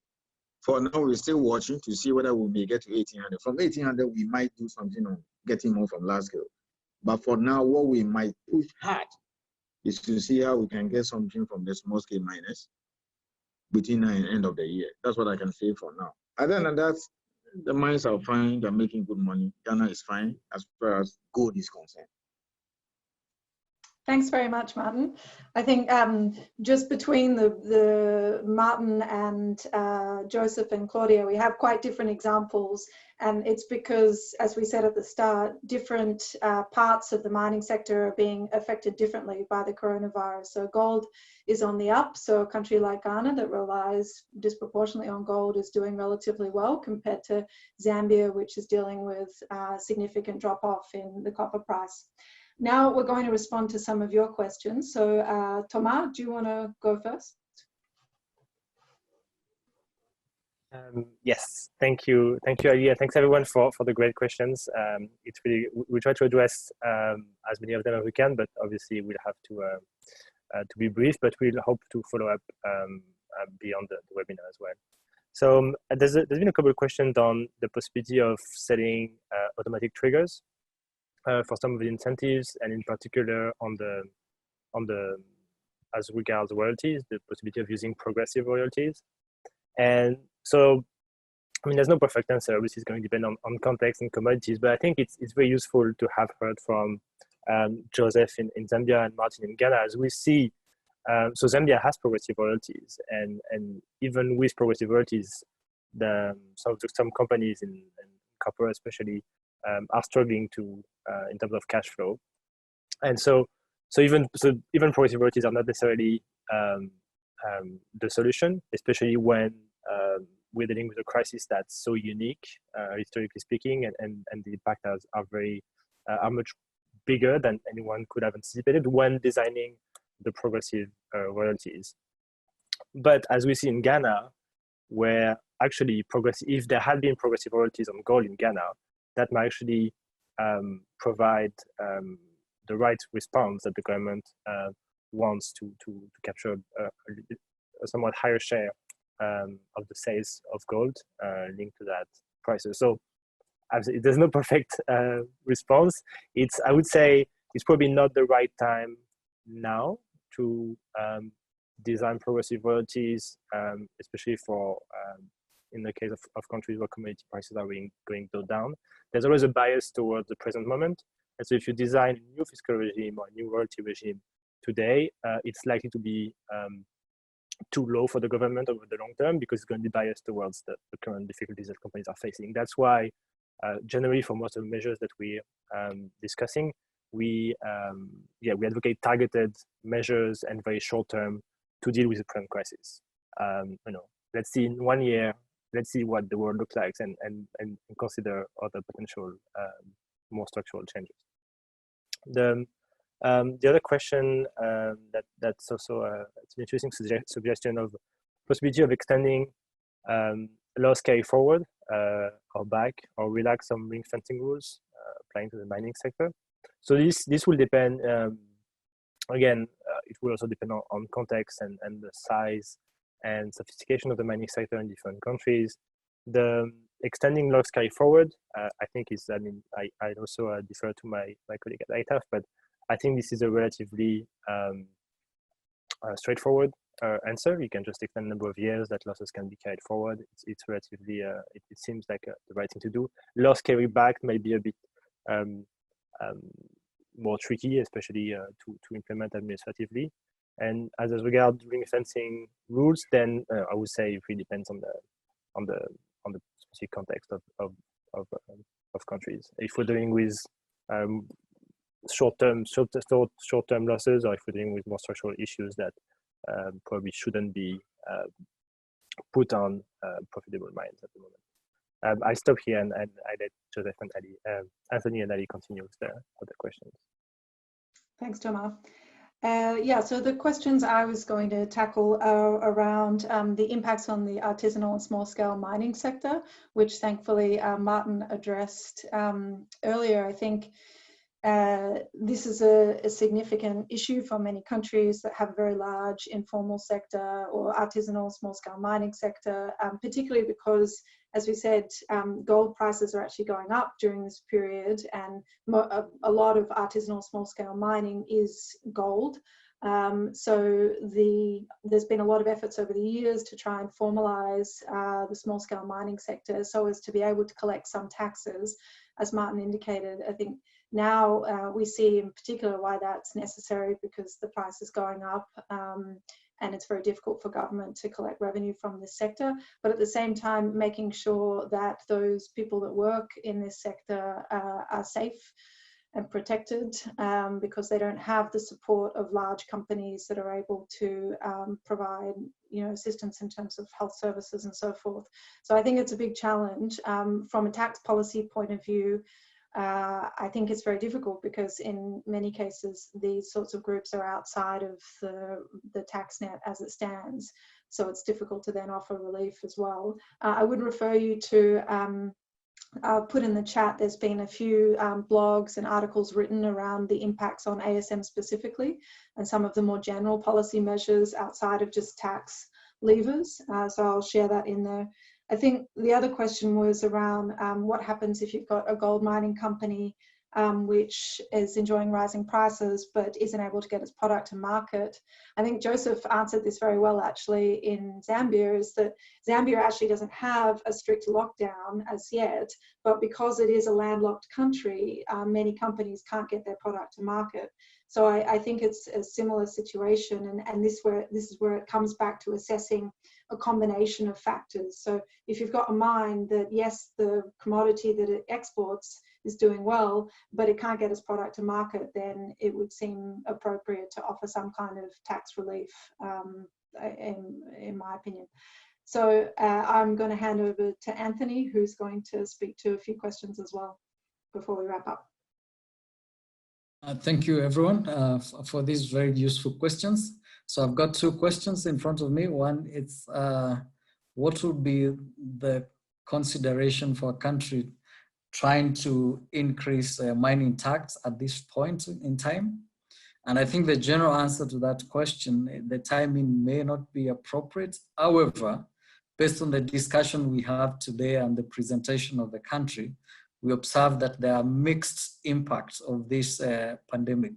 For now, we're still watching to see whether we may get to 1,800. From 1,800, we might do something on getting more from large scale. But for now, what we might push hard is to see how we can get something from the small scale miners between now and end of the year. That's what I can say for now. Other than that, the mines are fine. They're making good money. Ghana is fine as far as gold is concerned. Thanks very much, Martin. I think just between the Martin and Joseph and Claudia, we have quite different examples, and it's because, as we said at the start, different parts of the mining sector are being affected differently by the coronavirus. So gold is on the up, so a country like Ghana that relies disproportionately on gold is doing relatively well compared to Zambia, which is dealing with significant drop-off in the copper price. Now we're going to respond to some of your questions. So Thomas, do you want to go first? Yes, thank you, Ali, and thanks everyone for the great questions. It's really, we try to address as many of them as we can, but obviously we'll have to be brief, but we'll hope to follow up beyond the webinar as well. So there's been a couple of questions on the possibility of setting automatic triggers for some of the incentives, and in particular on the as regards royalties, the possibility of using progressive royalties. And so, I mean, there's no perfect answer. Obviously, it's going to depend on context and commodities, but I think it's very useful to have heard from Joseph in Zambia and Martin in Ghana, as we see. So Zambia has progressive royalties, and even with progressive royalties, some companies in copper especially are struggling to in terms of cash flow, and so even progressive royalties are not necessarily the solution, especially when we're dealing with a crisis that's so unique, historically speaking, and the impact are much bigger than anyone could have anticipated when designing the progressive royalties. But as we see in Ghana, where actually if there had been progressive royalties on gold in Ghana, that might actually provide the right response that the government wants to capture a somewhat higher share of the sales of gold linked to that prices. So there's no perfect response. I would say it's probably not the right time now to design progressive royalties, especially for in the case of countries where commodity prices are going down. There's always a bias towards the present moment. And so if you design a new fiscal regime or a new royalty regime today, it's likely to be too low for the government over the long term, because it's going to be biased towards the current difficulties that companies are facing. That's why generally for most of the measures that we're discussing, we advocate targeted measures and very short term to deal with the current crisis. Let's see in 1 year, let's see what the world looks like, and consider other potential more structural changes. The other question that's also it's an interesting suggestion of possibility of extending loss carry forward or back, or relax some ring fencing rules applying to the mining sector. So this will depend. Again, it will also depend on context and the size and sophistication of the mining sector in different countries. The extending loss carry forward, I think is, I mean, I also defer to my colleague at ATAF, but I think this is a relatively straightforward answer. You can just extend the number of years that losses can be carried forward. It's relatively, it seems like the right thing to do. Loss carry back may be a bit more tricky, especially to implement administratively. And as regards ring fencing rules, then I would say it really depends on the specific context of countries. If we're dealing with short-term losses, or if we're dealing with more structural issues that probably shouldn't be put on profitable mines at the moment. I stop here and I let Joseph and Ali, Anthony and Ali continue with the other questions. Thanks, Thomas. Yeah, so the questions I was going to tackle are around the impacts on the artisanal and small-scale mining sector, which thankfully Martin addressed earlier. I think this is a significant issue for many countries that have a very large informal sector or artisanal small-scale mining sector, particularly because, as we said, gold prices are actually going up during this period, and a lot of artisanal small-scale mining is gold. So there's been a lot of efforts over the years to try and formalize the small-scale mining sector so as to be able to collect some taxes. As Martin indicated, I think Now we see in particular why that's necessary, because the price is going up and it's very difficult for government to collect revenue from this sector. But at the same time, making sure that those people that work in this sector are safe and protected, because they don't have the support of large companies that are able to provide, assistance in terms of health services and so forth. So I think it's a big challenge. From a tax policy point of view, I think it's very difficult, because in many cases these sorts of groups are outside of the tax net as it stands. So it's difficult to then offer relief as well. I would refer you to I'll put in the chat, there's been a few blogs and articles written around the impacts on ASM specifically, and some of the more general policy measures outside of just tax levers. So I'll share that in there. I think the other question was around what happens if you've got a gold mining company which is enjoying rising prices but isn't able to get its product to market. I think Joseph answered this very well actually in Zambia, is that Zambia actually doesn't have a strict lockdown as yet, but because it is a landlocked country, many companies can't get their product to market. So I think it's a similar situation, and this is where it comes back to assessing a combination of factors. So if you've got a mine that, yes, the commodity that it exports is doing well, but it can't get its product to market, then it would seem appropriate to offer some kind of tax relief, in my opinion. So I'm going to hand over to Anthony, who's going to speak to a few questions as well before we wrap up. Thank you, everyone, for these very useful questions. So I've got two questions in front of me. One, it's what would be the consideration for a country trying to increase mining tax at this point in time? And I think the general answer to that question, the timing may not be appropriate. However, based on the discussion we have today and the presentation of the country, we observe that there are mixed impacts of this pandemic.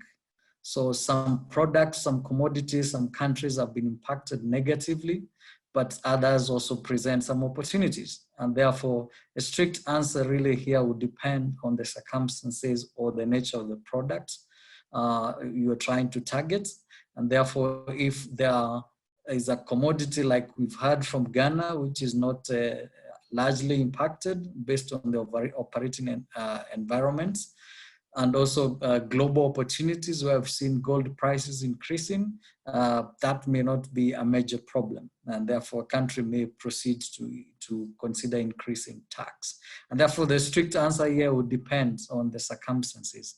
So some products, some commodities, some countries have been impacted negatively, but others also present some opportunities. And therefore, a strict answer really here would depend on the circumstances or the nature of the product you are trying to target. And therefore, if there is a commodity like we've heard from Ghana, which is not largely impacted based on the operating environments, and also global opportunities where we've seen gold prices increasing, that may not be a major problem. And therefore, a country may proceed to consider increasing tax. And therefore, the strict answer here would depend on the circumstances.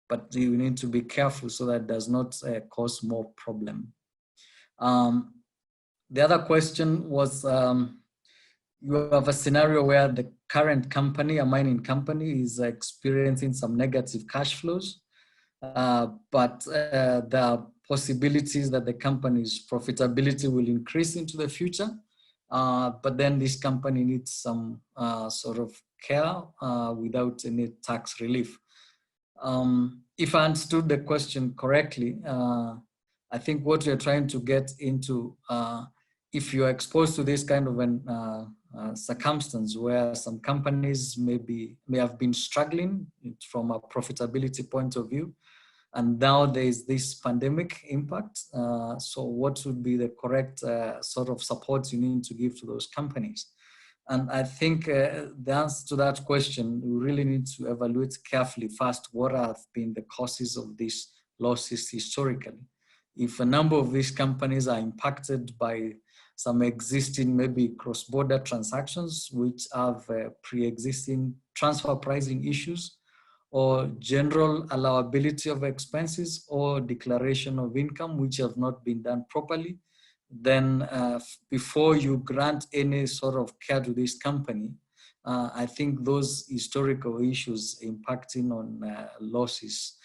But you need to be careful so that it does not cause more problem. The other question was, you have a scenario where the current company, a mining company, is experiencing some negative cash flows, but there are possibilities that the company's profitability will increase into the future. But then this company needs some sort of care without any tax relief. If I understood the question correctly, I think what you're trying to get into, if you're exposed to this kind of an circumstance where some companies may have been struggling from a profitability point of view, and now there is this pandemic impact. So what would be the correct sort of support you need to give to those companies? And I think the answer to that question, we really need to evaluate carefully first what have been the causes of these losses historically. If a number of these companies are impacted by some existing maybe cross-border transactions which have pre-existing transfer pricing issues, or general allowability of expenses, or declaration of income which have not been done properly, then before you grant any sort of care to this company, I think those historical issues impacting on losses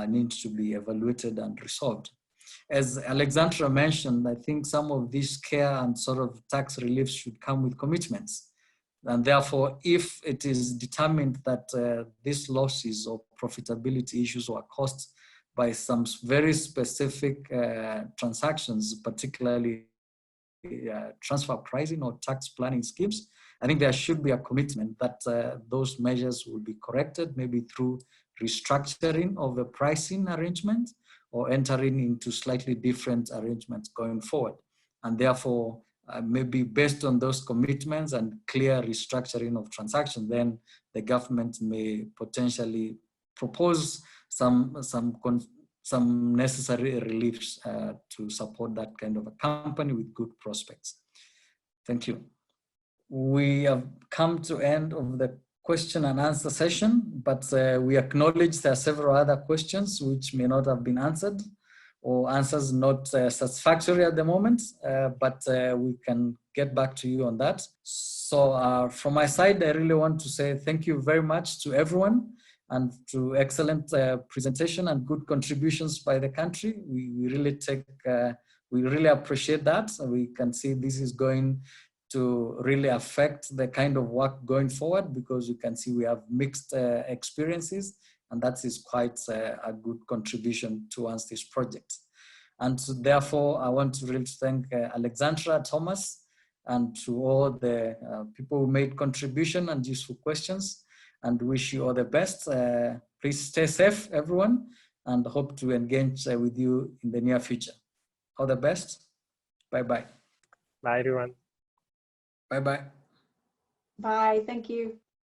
need to be evaluated and resolved. As Alexandra mentioned, I think some of this care and sort of tax relief should come with commitments. And therefore, if it is determined that these losses or profitability issues were caused by some very specific transactions, particularly transfer pricing or tax planning schemes, I think there should be a commitment that those measures will be corrected, maybe through restructuring of the pricing arrangement or entering into slightly different arrangements going forward. And therefore, maybe based on those commitments and clear restructuring of transactions, then the government may potentially propose some necessary reliefs to support that kind of a company with good prospects. Thank you. We have come to end of the question and answer session, but we acknowledge there are several other questions which may not have been answered or answers not satisfactory at the moment, but we can get back to you on that. So from my side, I really want to say thank you very much to everyone and to excellent presentation and good contributions by the country. We really appreciate that. We can see this is going to really affect the kind of work going forward, because you can see we have mixed experiences, and that is quite a good contribution towards this project. And so therefore, I want to really thank Alexandra, Thomas, and to all the people who made contribution and useful questions, and wish you all the best. Please stay safe, everyone, and hope to engage with you in the near future. All the best. Bye-bye. Bye, everyone. Bye-bye. Bye, thank you.